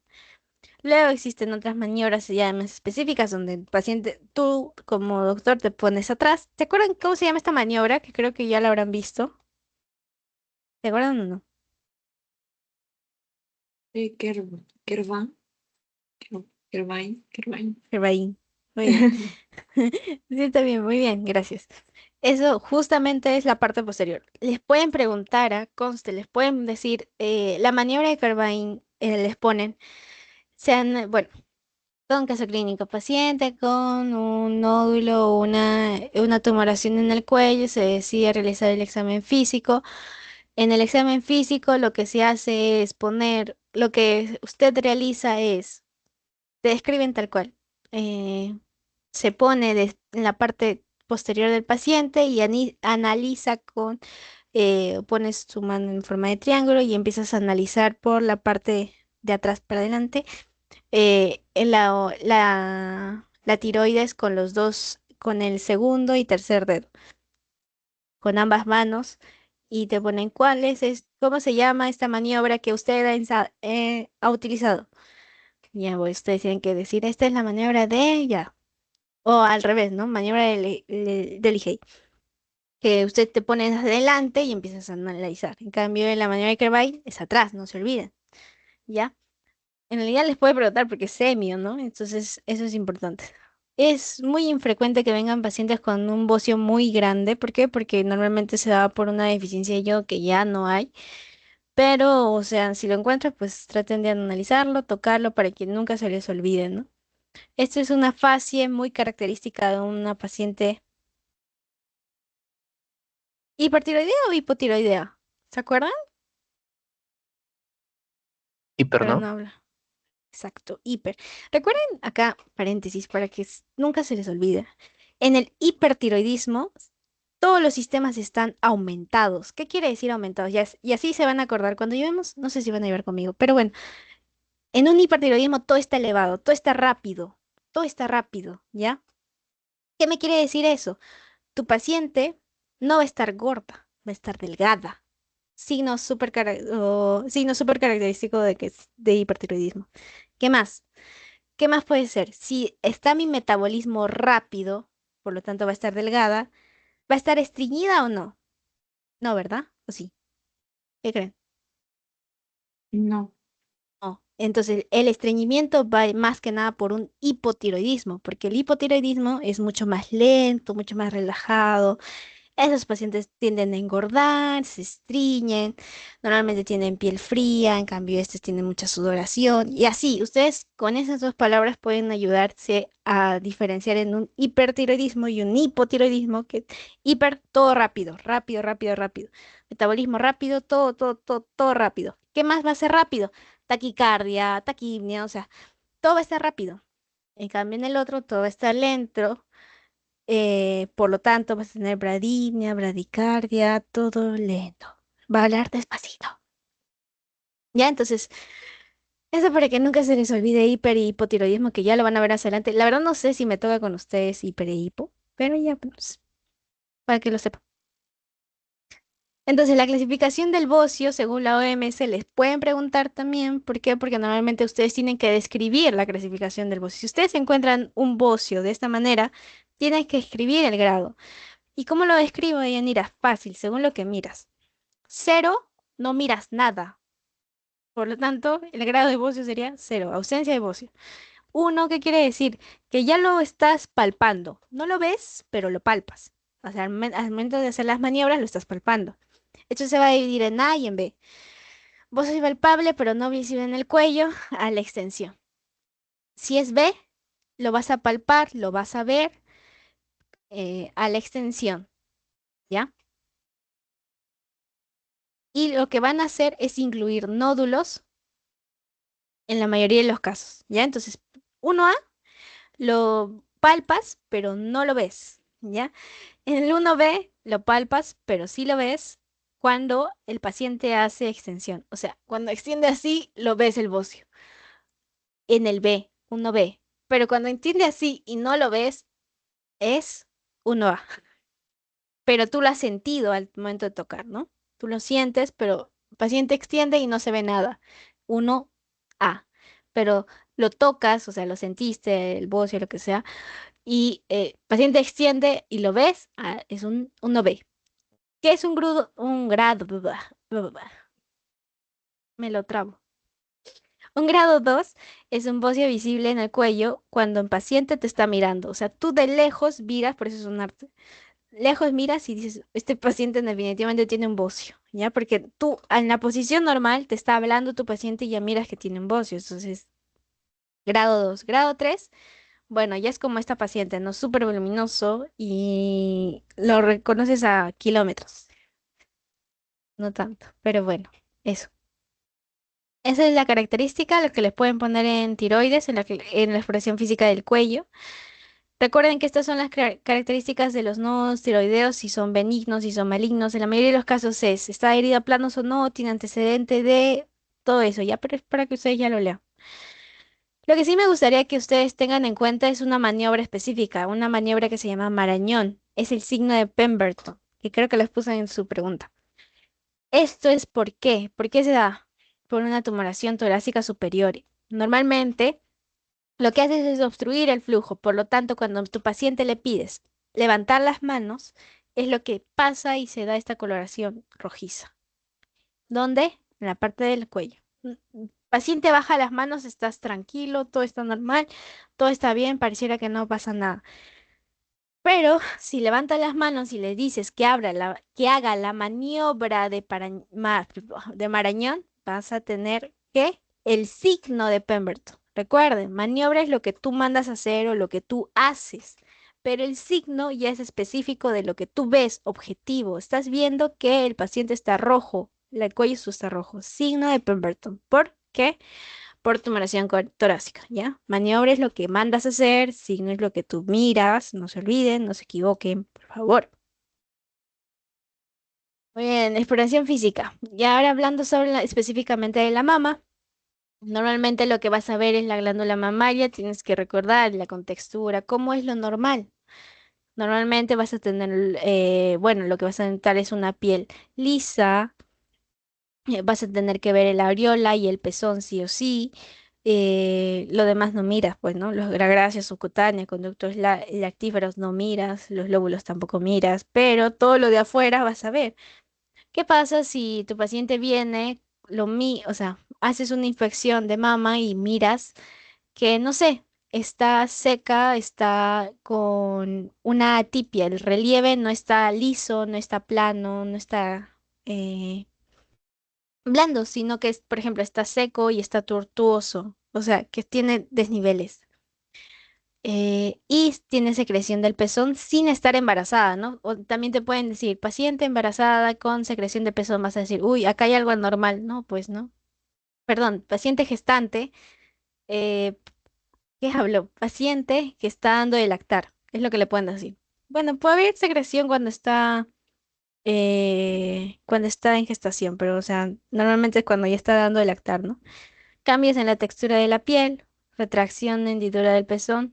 Luego existen otras maniobras ya más específicas donde el paciente, tú como doctor te pones atrás. ¿Te acuerdan cómo se llama esta maniobra? Que creo que ya la habrán visto. ¿Te acuerdan o no? Kervan, Kervain. Gervain. Muy bien. Sí, está bien, muy bien, gracias. Eso justamente es la parte posterior. Les pueden preguntar, conste, les pueden decir, la maniobra de Carvine, les ponen, sean, bueno, todo un caso clínico, paciente con un nódulo o una tumoración en el cuello, se decide realizar el examen físico. En el examen físico lo que se hace es poner, lo que usted realiza es, te describen tal cual. eh, Se pone en la parte posterior del paciente y analiza pones tu mano en forma de triángulo y empiezas a analizar por la parte de atrás para adelante la tiroides con los dos, con el segundo y tercer dedo, con ambas manos y te ponen cómo se llama esta maniobra que usted ha utilizado. Ya, pues ustedes tienen que decir, esta es la maniobra de ya. O al revés, ¿no? Maniobra del Lijei, que usted te pones adelante y empiezas a analizar. En cambio, en la maniobra de Kerbay es atrás, no se olviden, ¿ya? En realidad les puede preguntar porque es semio, ¿no? Entonces, eso es importante. Es muy infrecuente que vengan pacientes con un bocio muy grande. ¿Por qué? Porque normalmente se da por una deficiencia de yodo que ya no hay. Pero, o sea, si lo encuentran, pues traten de analizarlo, tocarlo para que nunca se les olvide, ¿no? Esto es una fascie muy característica de una paciente hipertiroidea o hipotiroidea. ¿Se acuerdan? Hiper, Pero no ¿no? habla. Exacto, hiper. Recuerden acá, paréntesis, para que nunca se les olvide. En el hipertiroidismo, todos los sistemas están aumentados. ¿Qué quiere decir aumentados? Y así se van a acordar cuando llevemos, no sé si van a llevar conmigo, pero bueno, en un hipertiroidismo todo está elevado, todo está rápido, ¿ya? ¿Qué me quiere decir eso? Tu paciente no va a estar gorda, va a estar delgada. Signo súper característico de que es de hipertiroidismo. ¿Qué más? ¿Qué más puede ser? Si está mi metabolismo rápido, por lo tanto va a estar delgada, ¿va a estar estreñida o no? No, ¿verdad? ¿O sí? ¿Qué creen? No. No. Entonces, el estreñimiento va más que nada por un hipotiroidismo, porque el hipotiroidismo es mucho más lento, mucho más relajado. Esos pacientes tienden a engordar, se estriñen, normalmente tienen piel fría, en cambio estos tienen mucha sudoración. Y así, ustedes con esas dos palabras pueden ayudarse a diferenciar en un hipertiroidismo y un hipotiroidismo, que hiper, todo rápido, rápido, rápido, rápido. Metabolismo rápido, todo, todo, todo, todo rápido. ¿Qué más va a ser rápido? Taquicardia, taquipnea, o sea, todo va a estar rápido. En cambio, en el otro todo está lento, por lo tanto, vas a tener bradicardia, bradicardia, todo lento. Va a hablar despacito. Ya, entonces, eso para que nunca se les olvide hiper y hipotiroidismo, que ya lo van a ver hacia adelante. La verdad no sé si me toca con ustedes hiper e hipo, pero ya, pues, para que lo sepan. Entonces, la clasificación del bocio, según la OMS, les pueden preguntar también. ¿Por qué? Porque normalmente ustedes tienen que describir la clasificación del bocio. Si ustedes encuentran un bocio de esta manera, tienen que escribir el grado. ¿Y cómo lo describo, Yanira? Fácil, según lo que miras. Cero, no miras nada. Por lo tanto, el grado de bocio sería cero, ausencia de bocio. Uno, ¿qué quiere decir? Que ya lo estás palpando. No lo ves, pero lo palpas. O sea, al momento de hacer las maniobras, lo estás palpando. Esto se va a dividir en A y en B. Bocio palpable, pero no visible en el cuello, a la extensión. Si es B, lo vas a palpar, lo vas a ver a la extensión, ¿ya? Y lo que van a hacer es incluir nódulos en la mayoría de los casos, ¿ya? Entonces, 1A lo palpas, pero no lo ves, ¿ya? En el 1B lo palpas, pero sí lo ves cuando el paciente hace extensión. O sea, cuando extiende así, lo ves el bocio. En el B, 1B. Pero cuando extiende así y no lo ves, es 1A. Pero tú lo has sentido al momento de tocar, ¿no? Tú lo sientes, pero el paciente extiende y no se ve nada. 1A. Pero lo tocas, o sea, lo sentiste, el bocio, lo que sea, y el paciente extiende y lo ves, es un 1B. ¿Qué es un grado? Me lo trabo. Un grado 2 es un bocio visible en el cuello cuando el paciente te está mirando. O sea, tú de lejos miras, por eso es un arte. Lejos miras y dices, este paciente definitivamente tiene un bocio, ¿ya? Porque tú en la posición normal te está hablando tu paciente y ya miras que tiene un bocio. Entonces, grado 2. Grado 3, bueno, ya es como esta paciente, ¿no? Súper voluminoso y lo reconoces a kilómetros. No tanto, pero bueno, eso. Esa es la característica, lo que les pueden poner en tiroides, en la exploración física del cuello. Recuerden que estas son las características de los nodos tiroideos, si son benignos, si son malignos. En la mayoría de los casos es, está herida planos o no, tiene antecedente de todo eso, ya, pero es para que ustedes ya lo lean. Lo que sí me gustaría que ustedes tengan en cuenta es una maniobra específica, una maniobra que se llama Marañón. Es el signo de Pemberton, que creo que les puse en su pregunta. Esto es por qué. ¿Por qué se da? Por una tumoración torácica superior. Normalmente, lo que haces es obstruir el flujo. Por lo tanto, cuando a tu paciente le pides levantar las manos, es lo que pasa y se da esta coloración rojiza. ¿Dónde? En la parte del cuello. Paciente baja las manos, estás tranquilo, todo está normal, todo está bien, pareciera que no pasa nada. Pero si levanta las manos y le dices que haga la maniobra de Marañón, vas a tener que el signo de Pemberton. Recuerden, maniobra es lo que tú mandas a hacer o lo que tú haces, pero el signo ya es específico de lo que tú ves, objetivo. Estás viendo que el paciente está rojo, el cuello está rojo. Signo de Pemberton. ¿Por qué? Por tumoración torácica, ¿ya? Maniobra es lo que mandas a hacer, signo es lo que tú miras, no se olviden, no se equivoquen, por favor. Muy bien, exploración física. Y ahora hablando sobre específicamente de la mama, normalmente lo que vas a ver es la glándula mamaria, tienes que recordar la contextura, cómo es lo normal. Normalmente vas a tener, bueno, lo que vas a necesitar es una piel lisa, vas a tener que ver el areola y el pezón sí o sí. Lo demás no miras, pues, ¿no? La grasa subcutánea, conductos lactíferos no miras, los lóbulos tampoco miras, pero todo lo de afuera vas a ver. ¿Qué pasa si tu paciente viene, o sea, haces una infección de mama y miras que, no sé, está seca, está con una atipia, el relieve no está liso, no está plano, no está blando, sino que, por ejemplo, está seco y está tortuoso, o sea, que tiene desniveles. Y tiene secreción del pezón sin estar embarazada, ¿no? O también te pueden decir, paciente embarazada con secreción de pezón, vas a decir, uy, acá hay algo anormal. No, pues no. Perdón, paciente gestante, eh, ¿qué hablo? Paciente que está dando de lactar, es lo que le pueden decir. Bueno, puede haber secreción cuando está en gestación, pero, o sea, normalmente es cuando ya está dando de lactar, ¿no? Cambios en la textura de la piel, retracción, hendidura del pezón,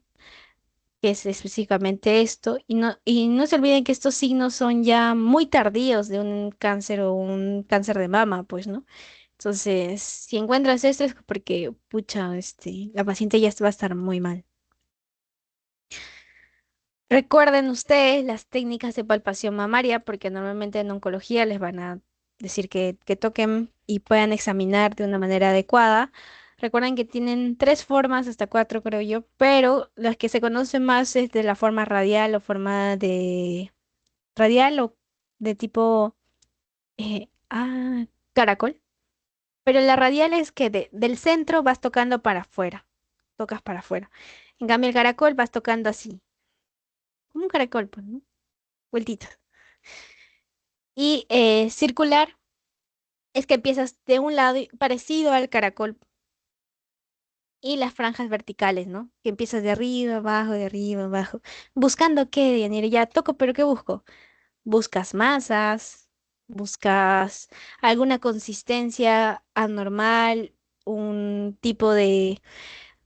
que es específicamente esto, y no se olviden que estos signos son ya muy tardíos de un cáncer o un cáncer de mama, pues, ¿no? Entonces, si encuentras esto es porque, pucha, la paciente ya va a estar muy mal. Recuerden ustedes las técnicas de palpación mamaria, porque normalmente en oncología les van a decir que toquen y puedan examinar de una manera adecuada. Recuerden que tienen tres formas, hasta cuatro creo yo, pero las que se conocen más es de la forma radial o forma de radial o de tipo caracol. Pero la radial es que del centro vas tocando para afuera, tocas para afuera. En cambio el caracol vas tocando así, como un caracol, pues, ¿no? Vueltitas. Y circular es que empiezas de un lado parecido al caracol y las franjas verticales, ¿no? Que empiezas de arriba, abajo. ¿Buscando qué, Dianira? Ya toco, pero ¿qué busco? Buscas masas, buscas alguna consistencia anormal, un tipo de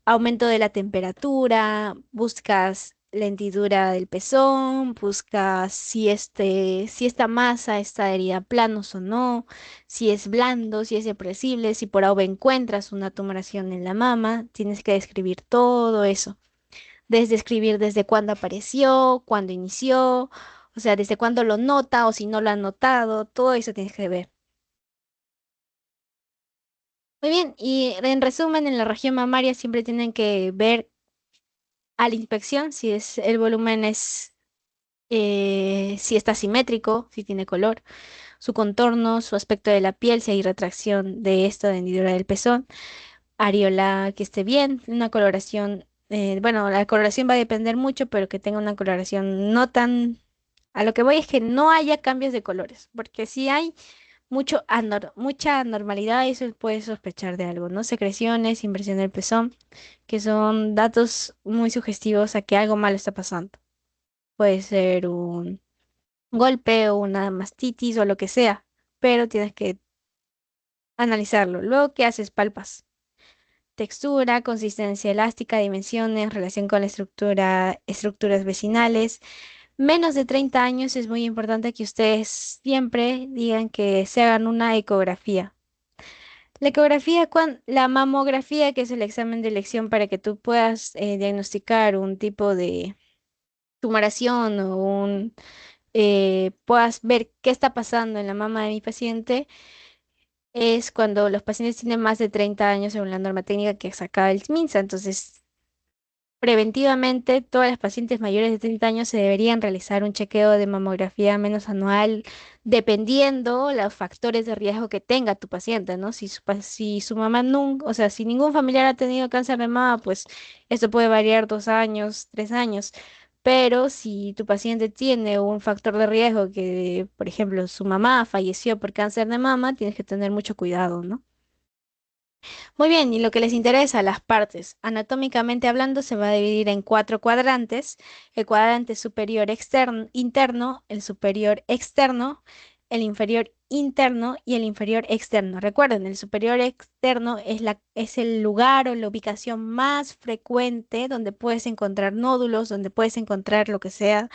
aumento de la temperatura, buscas la hendidura del pezón, buscas si esta masa está adherida a planos o no, si es blando, si es depresible, si por ahora encuentras una tumoración en la mama, tienes que describir todo eso. Desde escribir desde cuándo apareció, cuándo inició, o sea, desde cuándo lo nota o si no lo ha notado, todo eso tienes que ver. Muy bien, y en resumen, en la región mamaria siempre tienen que ver a la inspección si es el volumen es si está simétrico, si tiene color, su contorno, su aspecto de la piel, si hay retracción de esta de hendidura del pezón, areola que esté bien, una coloración, bueno, la coloración va a depender mucho, pero que tenga una coloración no tan... A lo que voy es que no haya cambios de colores, porque si hay mucha anormalidad, eso puede sospechar de algo, ¿no? Secreciones, inversión del pezón, que son datos muy sugestivos a que algo malo está pasando. Puede ser un golpe o una mastitis o lo que sea, pero tienes que analizarlo. Luego, ¿qué haces? Palpas. Textura, consistencia elástica, dimensiones, relación con la estructuras vecinales. Menos de 30 años es muy importante que ustedes siempre digan que se hagan una ecografía. La ecografía, la mamografía, que es el examen de elección para que tú puedas diagnosticar un tipo de tumoración o puedas ver qué está pasando en la mama de mi paciente, es cuando los pacientes tienen más de 30 años según la norma técnica que saca el MINSA. Entonces, preventivamente, todas las pacientes mayores de 30 años se deberían realizar un chequeo de mamografía menos anual, dependiendo los factores de riesgo que tenga tu paciente, ¿no? Si su mamá nunca, o sea, si ningún familiar ha tenido cáncer de mama, pues esto puede variar 2 años, 3 años. Pero si tu paciente tiene un factor de riesgo que, por ejemplo, su mamá falleció por cáncer de mama, tienes que tener mucho cuidado, ¿no? Muy bien, y lo que les interesa, las partes. Anatómicamente hablando, se va a dividir en cuatro cuadrantes. El cuadrante superior interno, el superior externo, el inferior interno y el inferior externo. Recuerden, el superior externo es el lugar o la ubicación más frecuente donde puedes encontrar nódulos, donde puedes encontrar lo que sea,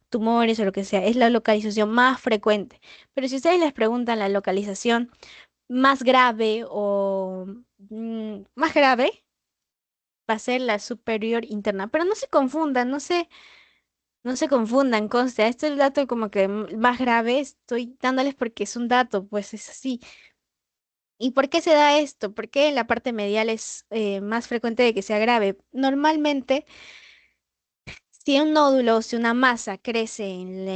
tumores o lo que sea. Es la localización más frecuente. Pero si ustedes les preguntan la localización más grave o más grave, va a ser la superior interna. Pero no se confundan, no se confundan, conste. Este es el dato como que más grave. Estoy dándoles porque es un dato, pues es así. ¿Y por qué se da esto? ¿Por qué en la parte medial es más frecuente de que sea grave? Normalmente, si un nódulo o si una masa crece en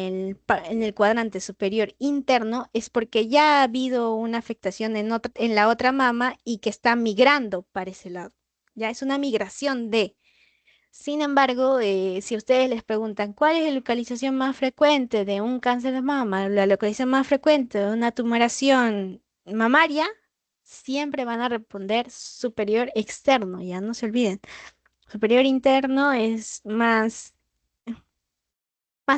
el cuadrante superior interno, es porque ya ha habido una afectación en la otra mama y que está migrando para ese lado. Ya es una migración de. Sin embargo, si ustedes les preguntan cuál es la localización más frecuente de un cáncer de mama, la localización más frecuente de una tumoración mamaria, siempre van a responder superior externo, ya no se olviden. Superior interno es más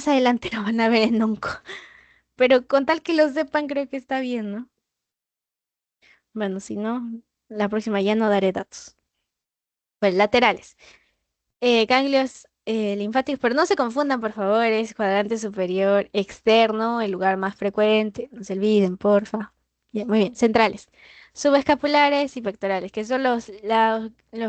adelante lo van a ver en onco. Pero con tal que lo sepan, creo que está bien, ¿no? Bueno, si no, la próxima ya no daré datos. Pues laterales. Ganglios linfáticos, pero no se confundan, por favor, es cuadrante superior externo, el lugar más frecuente, no se olviden, porfa. Ya, muy bien, centrales. Subescapulares y pectorales, que son los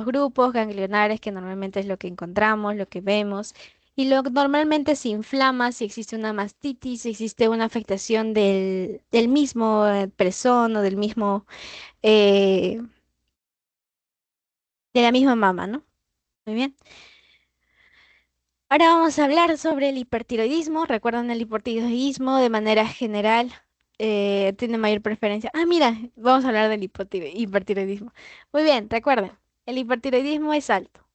grupos ganglionares que normalmente es lo que encontramos, lo que vemos. Y normalmente se inflama si existe una mastitis, si existe una afectación del mismo presón o del mismo, eh, de la misma mama, ¿no? Muy bien. Ahora vamos a hablar sobre el hipertiroidismo. Recuerdan el hipertiroidismo de manera general. Tiene mayor preferencia. Ah, mira, vamos a hablar del hipertiroidismo. Muy bien, recuerden, el hipertiroidismo es alto.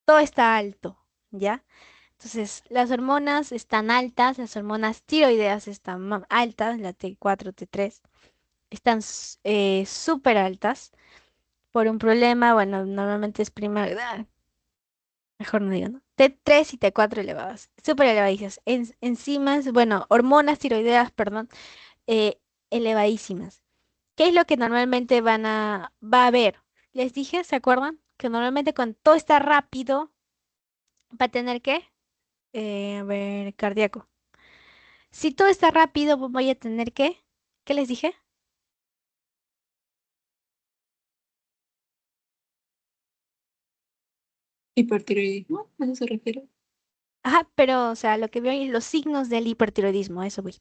Todo está alto, ¿ya? Entonces, las hormonas están altas, las hormonas tiroideas están altas, la T4, T3, están súper altas por un problema, bueno, normalmente es prima. Mejor no digo, ¿no? T3 y T4 elevadas, súper elevadísimas. Enzimas, bueno, hormonas tiroideas, perdón, eh, elevadísimas. ¿Qué es lo que normalmente va a haber? Les dije, ¿se acuerdan? Que normalmente cuando todo está rápido, va a tener que, a ver, cardíaco. Si todo está rápido, voy a tener que, ¿qué les dije? ¿Hipertiroidismo? ¿A eso se refiere? Ajá, pero, o sea, lo que veo es los signos del hipertiroidismo, a eso voy.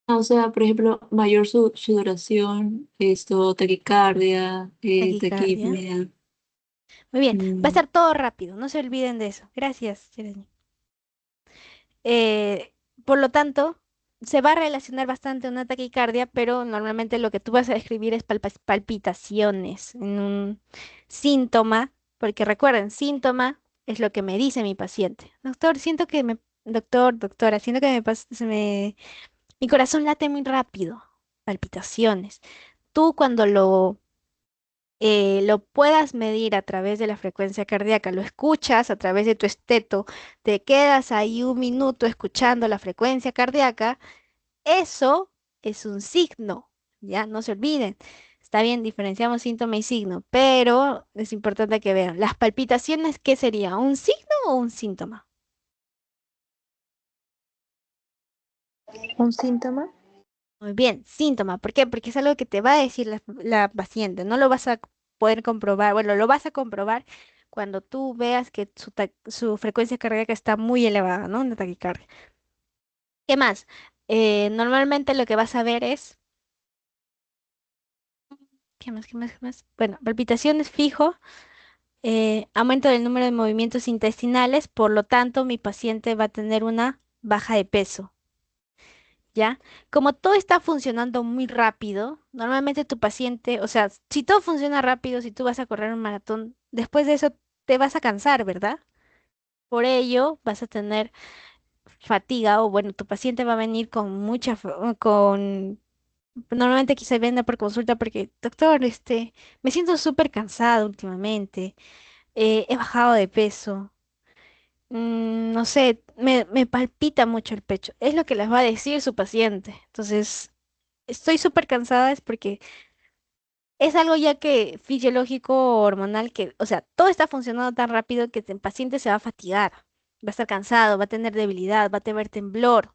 Ah, o sea, por ejemplo, mayor sudoración, esto, taquicardia, Taquicardia. taquipnea. Muy bien, va a mm, estar todo rápido, no se olviden de eso. Gracias, Jeremy. Eh, por lo tanto, se va a relacionar bastante a una taquicardia, pero normalmente lo que tú vas a describir es palpitaciones en un síntoma, porque recuerden, síntoma es lo que me dice mi paciente. Doctor, siento que doctora, siento que mi corazón late muy rápido. Palpitaciones. Tú cuando lo puedas medir a través de la frecuencia cardíaca, lo escuchas a través de tu esteto, te quedas ahí un minuto escuchando la frecuencia cardíaca, eso es un signo, ya no se olviden. Está bien, diferenciamos síntoma y signo, pero es importante que vean, las palpitaciones, ¿qué sería? ¿Un signo o un síntoma? ¿Un síntoma? Muy bien, síntoma. ¿Por qué? Porque es algo que te va a decir la paciente. No lo vas a poder comprobar. Bueno, lo vas a comprobar cuando tú veas que su frecuencia cardíaca está muy elevada, ¿no? Una taquicardia. ¿Qué más? Normalmente lo que vas a ver es. ¿Qué más? ¿Qué más? ¿Qué más? Bueno, palpitaciones fijo, aumento del número de movimientos intestinales, por lo tanto, mi paciente va a tener una baja de peso. ¿Ya? Como todo está funcionando muy rápido, normalmente tu paciente, o sea, si todo funciona rápido, si tú vas a correr un maratón, después de eso te vas a cansar, ¿verdad? Por ello vas a tener fatiga o bueno, tu paciente va a venir con normalmente quizá venga por consulta porque, doctor, me siento súper cansado últimamente, he bajado de peso. No sé, me palpita mucho el pecho. Es lo que les va a decir su paciente. Entonces, estoy súper cansada es porque es algo ya que fisiológico, hormonal, que, o sea, todo está funcionando tan rápido que el paciente se va a fatigar, va a estar cansado, va a tener debilidad, va a tener temblor.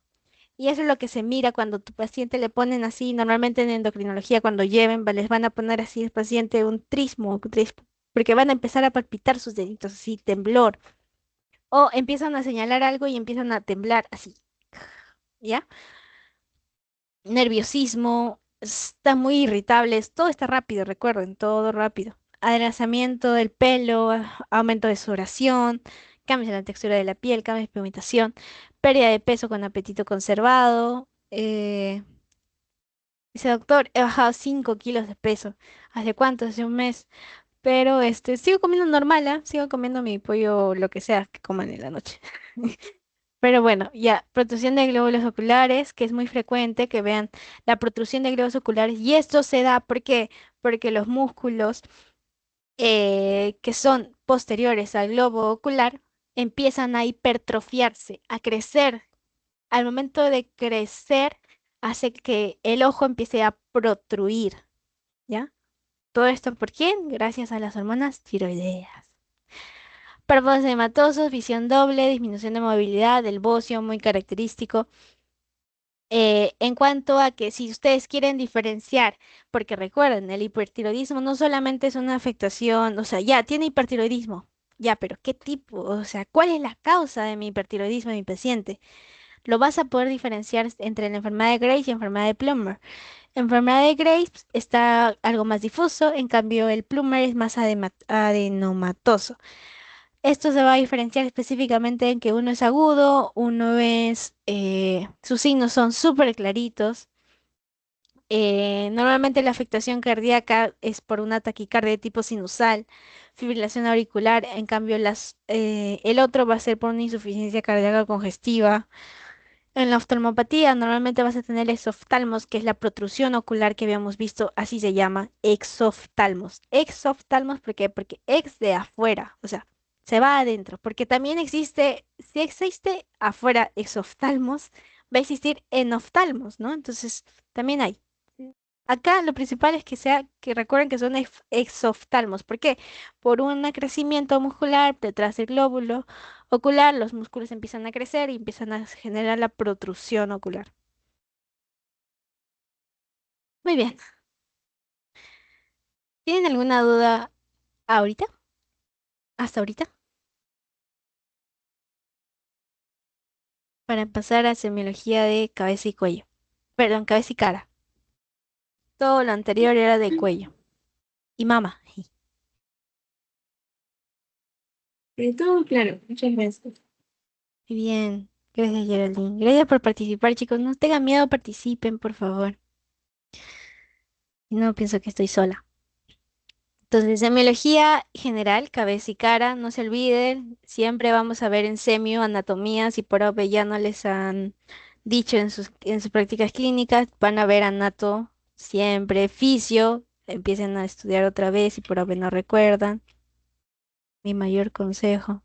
Y eso es lo que se mira cuando tu paciente le ponen así, normalmente en endocrinología, cuando lleven, les van a poner así al paciente un trispo, porque van a empezar a palpitar sus deditos así, temblor. O empiezan a señalar algo y empiezan a temblar así, ¿ya? Nerviosismo, está muy irritables, todo está rápido, recuerden, todo rápido. Adelgazamiento del pelo, aumento de sudoración, cambios en la textura de la piel, cambios de pigmentación, pérdida de peso con apetito conservado. Dice, doctor, he bajado 5 kilos de peso. ¿Hace cuánto? Hace un mes. Pero sigo comiendo normal, ¿ah? Sigo comiendo mi pollo, lo que sea que coman en la noche. Pero bueno, ya, protrusión de glóbulos oculares, que es muy frecuente que vean la protrusión de glóbulos oculares. Y esto se da porque los músculos que son posteriores al globo ocular empiezan a hipertrofiarse, a crecer. Al momento de crecer, hace que el ojo empiece a protruir, ¿ya? ¿Todo esto por quién? Gracias a las hormonas tiroideas. Párpados hematosos, visión doble, disminución de movilidad, del bocio, muy característico. En cuanto a que si ustedes quieren diferenciar, porque recuerden, el hipertiroidismo no solamente es una afectación, o sea, ya tiene hipertiroidismo, ya, pero ¿qué tipo? O sea, ¿cuál es la causa de mi hipertiroidismo en mi paciente? Lo vas a poder diferenciar entre la enfermedad de Graves y enfermedad de Plummer. Enfermedad de Graves está algo más difuso, en cambio el Plummer es más adenomatoso. Esto se va a diferenciar específicamente en que uno es agudo, uno es, sus signos son súper claritos. Normalmente la afectación cardíaca es por una taquicardia de tipo sinusal, fibrilación auricular, en cambio el otro va a ser por una insuficiencia cardíaca congestiva. En la oftalmopatía normalmente vas a tener exoftalmos, que es la protrusión ocular que habíamos visto, así se llama, exoftalmos. Exoftalmos, ¿por qué? Porque ex de afuera, o sea, se va adentro, porque también existe, si existe afuera exoftalmos, va a existir enoftalmos, ¿no? Entonces, también hay. Acá lo principal es que sea, que recuerden que son exoftalmos. ¿Por qué? Por un crecimiento muscular detrás del glóbulo ocular, los músculos empiezan a crecer y empiezan a generar la protrusión ocular. Muy bien. ¿Tienen alguna duda ahorita? ¿Hasta ahorita? Para pasar a semiología de cabeza y cuello. Perdón, cabeza y cara. Todo lo anterior era de cuello. Y mama. Todo claro, muchas gracias. Muy bien. Gracias, Geraldine. Gracias por participar, chicos. No tengan miedo, participen, por favor. No pienso que estoy sola. Entonces, semiología general, cabeza y cara, no se olviden, siempre vamos a ver en semio anatomía, si por ahí ya no les han dicho en sus prácticas clínicas, van a ver anato siempre, fisio, empiecen a estudiar otra vez si por ahí no recuerdan, mi mayor consejo.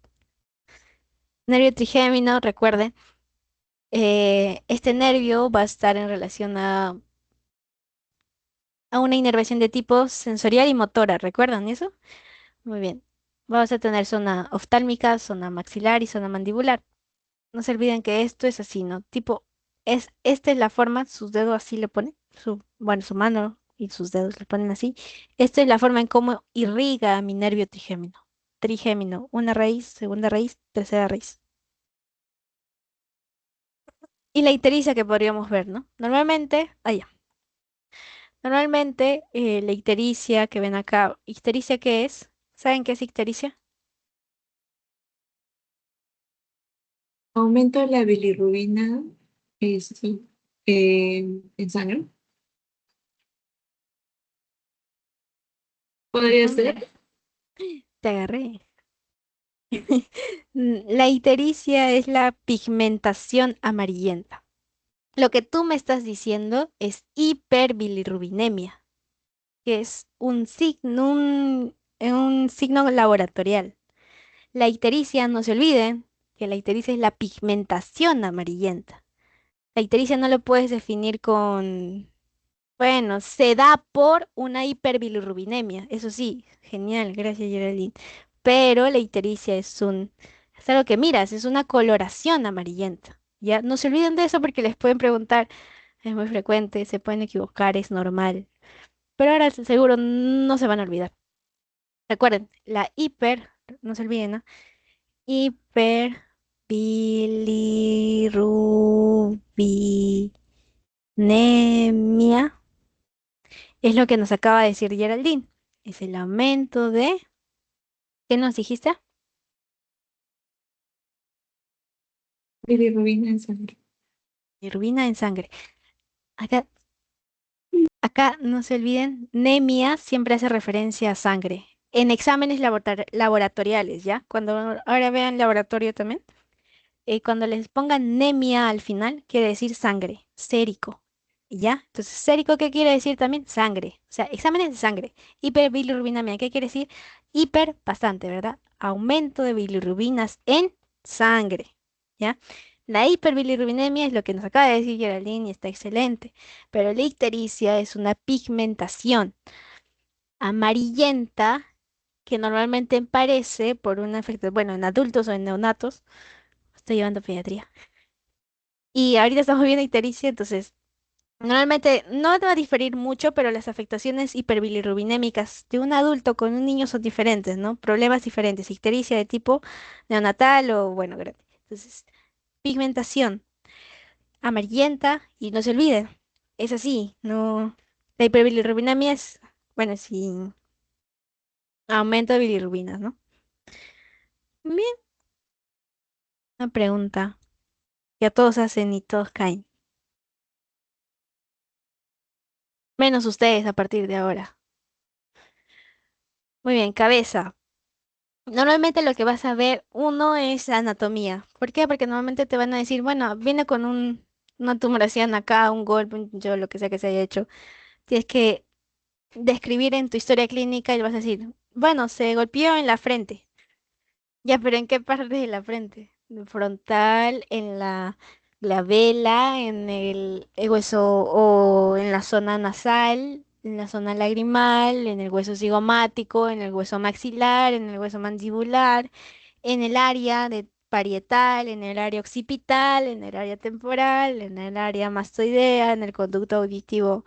Nervio trigémino, recuerden, este nervio va a estar en relación a una inervación de tipo sensorial y motora, ¿recuerdan eso? Muy bien. Vamos a tener zona oftálmica, zona maxilar y zona mandibular. No se olviden que esto es así, ¿no? Tipo, esta es la forma, sus dedos así le ponen, bueno, su mano y sus dedos le ponen así. Esta es la forma en cómo irriga mi nervio trigémino. Trigémino, una raíz, segunda raíz, tercera raíz. Y la ictericia que podríamos ver, ¿no? Normalmente, allá. Normalmente, la ictericia que ven acá, ¿ictericia qué es? ¿Saben qué es ictericia? Aumento la bilirrubina este, en sangre. Podría Ujú, ser. te agarré. La ictericia es la pigmentación amarillenta. Lo que tú me estás diciendo es hiperbilirrubinemia, que es un signo laboratorial. La ictericia, no se olviden, que la ictericia es la pigmentación amarillenta. La ictericia no lo puedes definir con, bueno, se da por una hiperbilirrubinemia. Eso sí, genial, gracias Geraldine. Pero la ictericia es algo que miras, es una coloración amarillenta. Ya, no se olviden de eso porque les pueden preguntar, es muy frecuente, se pueden equivocar, es normal. Pero ahora seguro no se van a olvidar. Recuerden, la hiper, no se olviden, ¿no? Hiperbilirrubinemia es lo que nos acaba de decir Geraldine. Es el aumento de... ¿Qué nos dijiste? Bilirrubina en sangre. Bilirrubina en sangre. Acá, acá no se olviden, nemia siempre hace referencia a sangre. En exámenes laboratoriales, ¿ya? Cuando ahora vean laboratorio también. Cuando les pongan nemia al final, quiere decir sangre, sérico. ¿Ya? Entonces, sérico, ¿qué quiere decir también? Sangre. O sea, exámenes de sangre. Hiperbilirrubinemia, ¿qué quiere decir? Hiper, bastante, ¿verdad? Aumento de bilirrubinas en sangre. ¿Ya? La hiperbilirrubinemia es lo que nos acaba de decir Geraldine y está excelente. Pero la ictericia es una pigmentación amarillenta que normalmente aparece por una afectación, bueno, en adultos o en neonatos. Estoy llevando pediatría. Y ahorita estamos viendo ictericia, entonces normalmente no va a diferir mucho, pero las afectaciones hiperbilirrubinémicas de un adulto con un niño son diferentes, ¿no? Problemas diferentes, ictericia de tipo neonatal o, bueno, grande. Entonces, pigmentación amarillenta y no se olviden, es así, no. La hiperbilirrubinemia es, bueno, sí, aumento de bilirrubinas, ¿no? Bien, una pregunta que a todos hacen y todos caen. Menos ustedes a partir de ahora. Muy bien, cabeza. Normalmente lo que vas a ver, uno es anatomía. ¿Por qué? Porque normalmente te van a decir, bueno, viene con una tumoración acá, un golpe, yo lo que sea que se haya hecho. Tienes que describir en tu historia clínica y vas a decir, bueno, se golpeó en la frente. Ya, pero ¿en qué parte de la frente? ¿En frontal, en la glabela, en el hueso o en la zona nasal, en la zona lagrimal, en el hueso cigomático, en el hueso maxilar, en el hueso mandibular, en el área de parietal, en el área occipital, en el área temporal, en el área mastoidea, en el conducto auditivo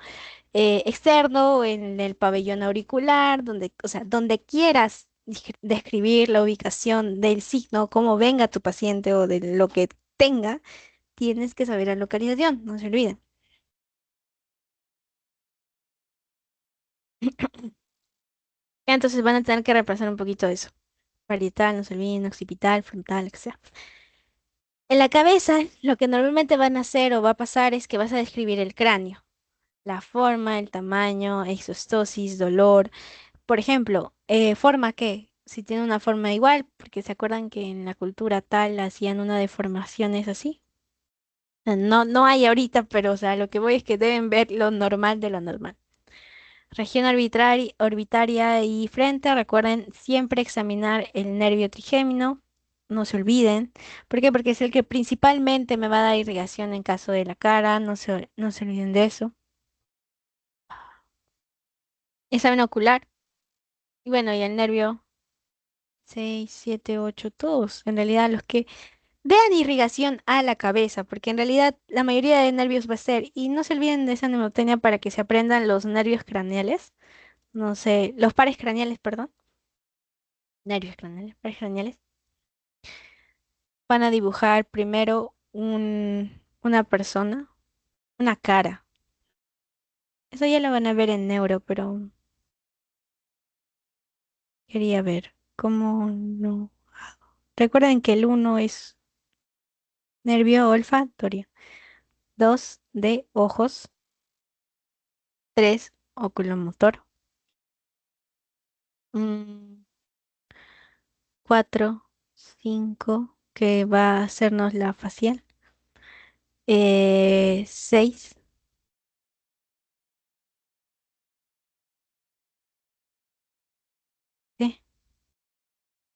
externo, en el pabellón auricular, donde, o sea, donde quieras describir la ubicación del signo, cómo venga tu paciente o de lo que tenga, tienes que saber la localización, no se olviden. Entonces van a tener que repasar un poquito de eso. Parietal, no se olviden, occipital, frontal, lo que sea. En la cabeza, lo que normalmente van a hacer o va a pasar es que vas a describir el cráneo, la forma, el tamaño, exostosis, dolor. Por ejemplo, ¿forma qué? Si tiene una forma igual, porque se acuerdan que en la cultura tal hacían una deformación, ¿es así? No, no hay ahorita, pero o sea, lo que voy es que deben ver lo normal de lo normal. Región orbitaria y frente, recuerden siempre examinar el nervio trigémino, no se olviden. ¿Por qué? Porque es el que principalmente me va a dar irrigación en caso de la cara, no se olviden de eso. Examen ocular, y bueno, y el nervio 6, 7, 8, todos, en realidad los que vean irrigación a la cabeza, porque en realidad la mayoría de nervios va a ser, y no se olviden de esa mnemotecnia para que se aprendan los nervios craneales, no sé, los pares craneales, perdón, nervios craneales, pares craneales, van a dibujar primero una persona, una cara. Eso ya lo van a ver en neuro, pero quería ver cómo no. Recuerden que el uno es nervio olfatorio, 2 de ojos, 3 oculomotor. 4, 5, que va a hacernos la facial. 6,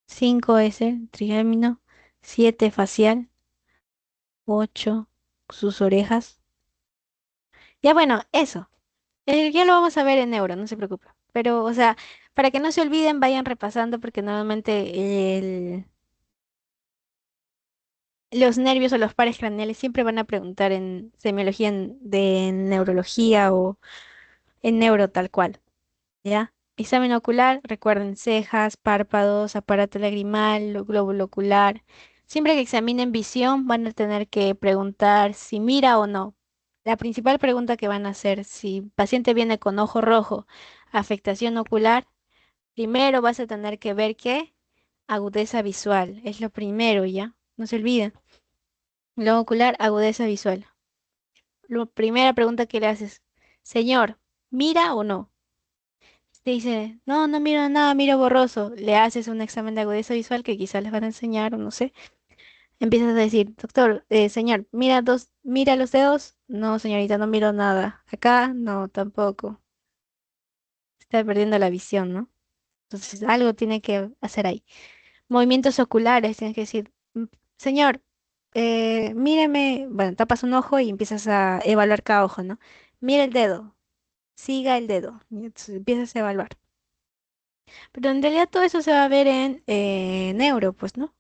5 es el trigémino. 7 facial, 8 sus orejas. Ya bueno, eso. Ya lo vamos a ver en neuro, no se preocupe. Pero, o sea, para que no se olviden, vayan repasando porque normalmente los nervios o los pares craneales siempre van a preguntar en semiología de neurología o en neuro tal cual. ¿Ya? Examen ocular, recuerden cejas, párpados, aparato lagrimal, glóbulo ocular. Siempre que examinen visión, van a tener que preguntar si mira o no. La principal pregunta que van a hacer, si el paciente viene con ojo rojo, afectación ocular, primero vas a tener que ver qué agudeza visual. Es lo primero, ¿ya? No se olviden. Globo ocular, agudeza visual. La primera pregunta que le haces, señor, ¿mira o no? Te dice, no, no miro nada, miro borroso. Le haces un examen de agudeza visual que quizás les van a enseñar o no sé. Empiezas a decir, doctor, señor, mira los dedos. No, señorita, no miro nada. Acá, no, tampoco. Está perdiendo la visión, ¿no? Entonces, algo tiene que hacer ahí. Movimientos oculares, tienes que decir, Señor, míreme. Bueno, tapas un ojo y empiezas a evaluar cada ojo, ¿no? Mira el dedo, siga el dedo. Y entonces empiezas a evaluar. Pero en realidad todo eso se va a ver en neuro, pues, ¿no?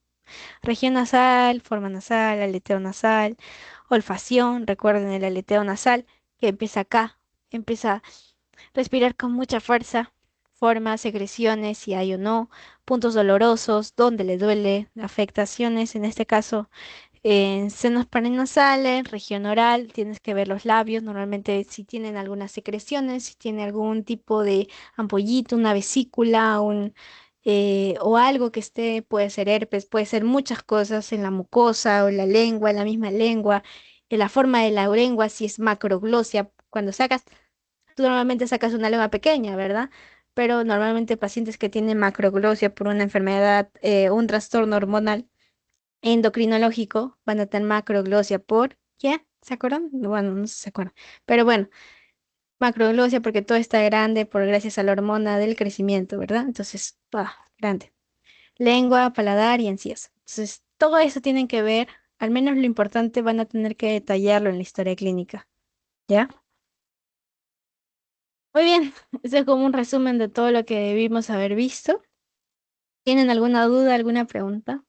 Región nasal, forma nasal, aleteo nasal, olfacción, recuerden el aleteo nasal, que empieza acá, empieza a respirar con mucha fuerza, formas, secreciones, si hay o no, puntos dolorosos, dónde le duele, afectaciones, en este caso en senos paranasales, región oral, tienes que ver los labios, normalmente si tienen algunas secreciones, si tiene algún tipo de ampollito, una vesícula, o algo que esté, puede ser herpes, puede ser muchas cosas en la mucosa o en la lengua, en la misma lengua, en la forma de la lengua, si es macroglosia, cuando sacas, tú normalmente sacas una lengua pequeña, ¿verdad? Pero normalmente pacientes que tienen macroglosia por una enfermedad, un trastorno hormonal, endocrinológico van a tener macroglosia por, ¿qué? ¿Se acuerdan? Bueno, no sé si se acuerdan. Pero bueno, macroglosia porque todo está grande por gracias a la hormona del crecimiento, ¿verdad? Entonces, grande. Lengua, paladar y encías. Entonces, todo eso tienen que ver, al menos lo importante van a tener que detallarlo en la historia clínica, ¿ya? Muy bien, ese es como un resumen de todo lo que debimos haber visto. ¿Tienen alguna duda, alguna pregunta?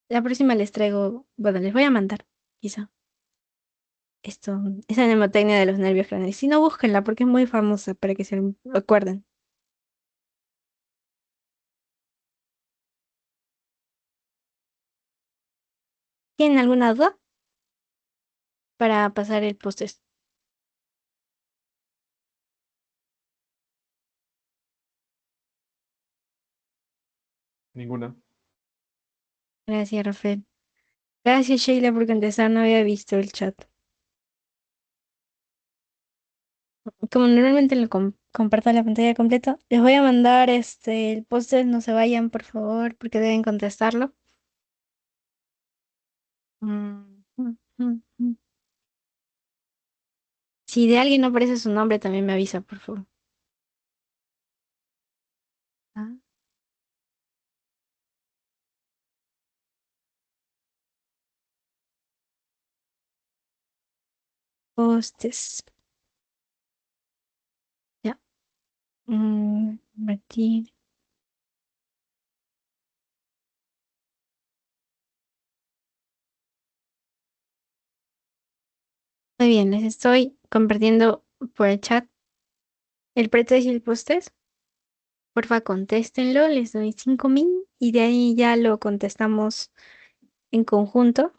La próxima les traigo, bueno, les voy a mandar, quizá. Esto, esa mnemotecnia de los nervios craneales. Si no, búsquenla porque es muy famosa para que se acuerden. ¿Tienen alguna duda para pasar el post? Ninguna. Gracias, Rafael. Gracias, Sheila, por contestar. No había visto el chat. Como normalmente lo comparto la pantalla completa, les voy a mandar el post. No se vayan, por favor, porque deben contestarlo. Mm, mm, mm, mm. Si de alguien no aparece su nombre, también me avisa, por favor. Ah, postes. Ya. Martín. Muy bien, les estoy compartiendo por el chat el pretest y el posttest. Porfa, contéstenlo, les doy 5.000 y de ahí ya lo contestamos en conjunto.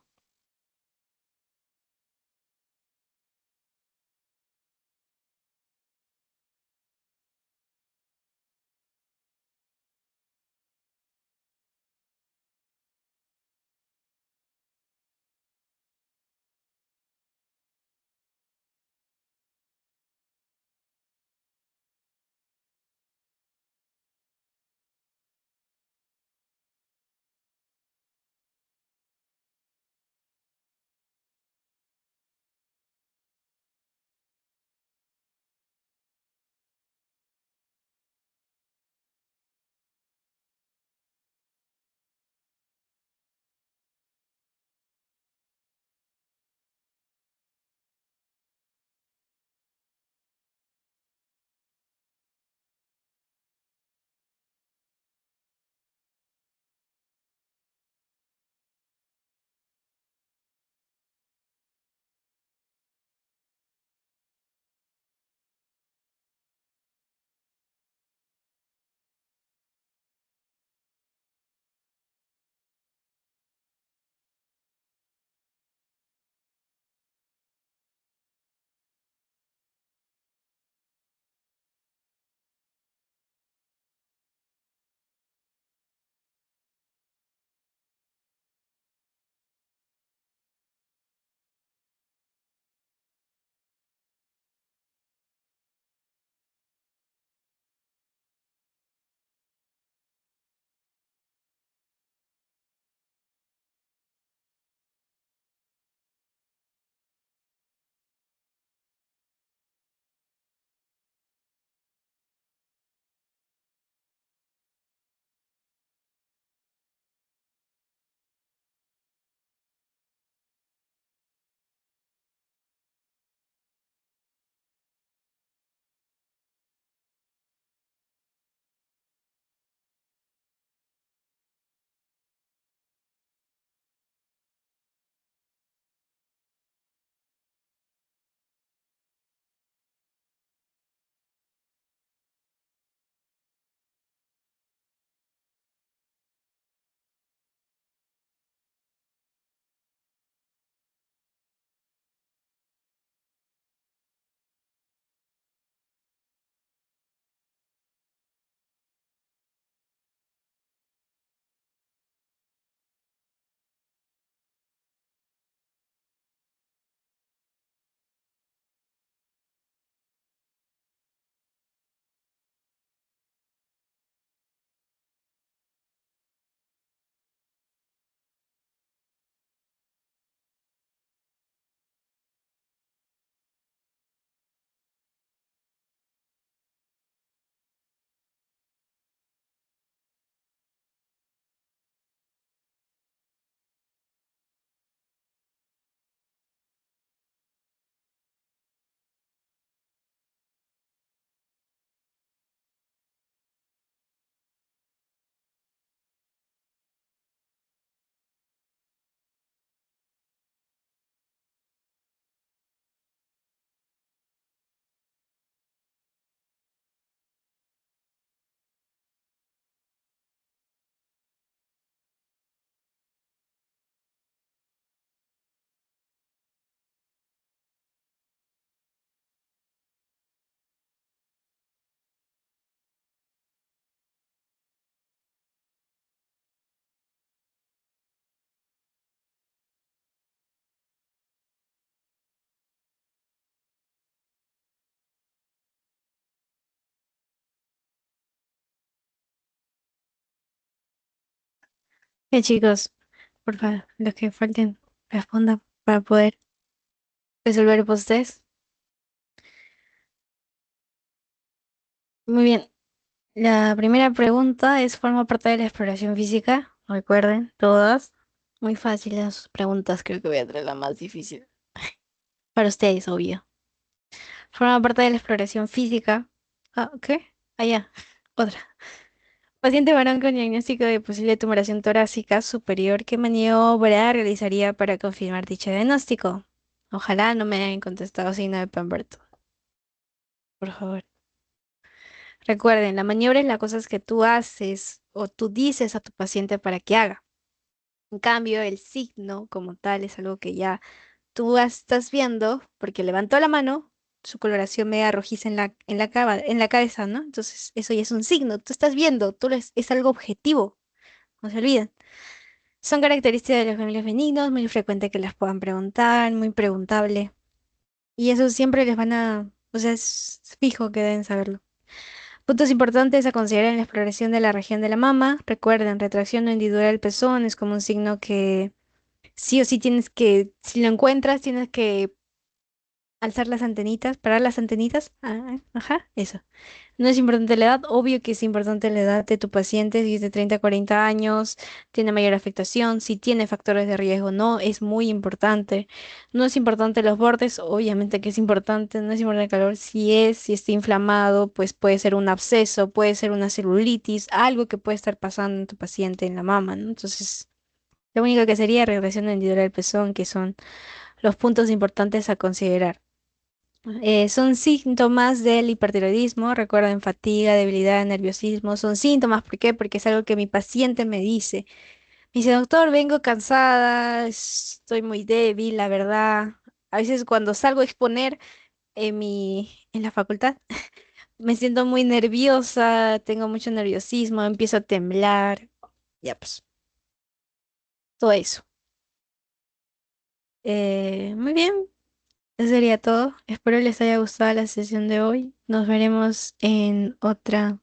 Chicos, por favor, los que falten, respondan para poder resolver el post-test. Muy bien. La primera pregunta forma parte de la exploración física. Recuerden, todas. Muy fáciles sus preguntas, creo que voy a traer la más difícil. Para ustedes, obvio. Forma parte de la exploración física. Ah, ¿qué? Allá. Otra. Paciente varón con diagnóstico de posible tumoración torácica superior, ¿qué maniobra realizaría para confirmar dicho diagnóstico? Ojalá no me hayan contestado signo de Pemberton, por favor. Recuerden, la maniobra es las cosas que tú haces o tú dices a tu paciente para que haga. En cambio, el signo como tal es algo que ya tú estás viendo porque levantó la mano, su coloración media rojiza en la cabeza, ¿no? Entonces, eso ya es un signo. Tú estás viendo, es algo objetivo, no se olviden. Son características de los ganglios benignos, muy frecuente que las puedan preguntar, muy preguntable. Y eso siempre les van a, o sea, es fijo que deben saberlo. Puntos importantes a considerar en la exploración de la región de la mama. Recuerden, retracción no individual del pezón es como un signo que sí o sí tienes que, si lo encuentras, tienes que alzar las antenitas, parar las antenitas. Ah, ajá, eso. No es importante la edad, obvio que es importante la edad de tu paciente, si es de 30 a 40 años, tiene mayor afectación, si tiene factores de riesgo, no, es muy importante. No es importante los bordes, obviamente que es importante, no es importante el calor, si está inflamado, pues puede ser un absceso, puede ser una celulitis, algo que puede estar pasando en tu paciente en la mama, ¿no? Entonces, lo único que sería regresión individual del pezón, que son los puntos importantes a considerar. Son síntomas del hipertiroidismo, recuerden fatiga, debilidad, nerviosismo, son síntomas, ¿por qué? Porque es algo que mi paciente me dice. Me dice, doctor, vengo cansada, estoy muy débil, la verdad. A veces cuando salgo a exponer en la facultad, me siento muy nerviosa, tengo mucho nerviosismo, empiezo a temblar. Ya pues, todo eso. Muy bien, eso sería todo. Espero les haya gustado la sesión de hoy. Nos veremos en otra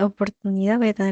oportunidad. Voy a tener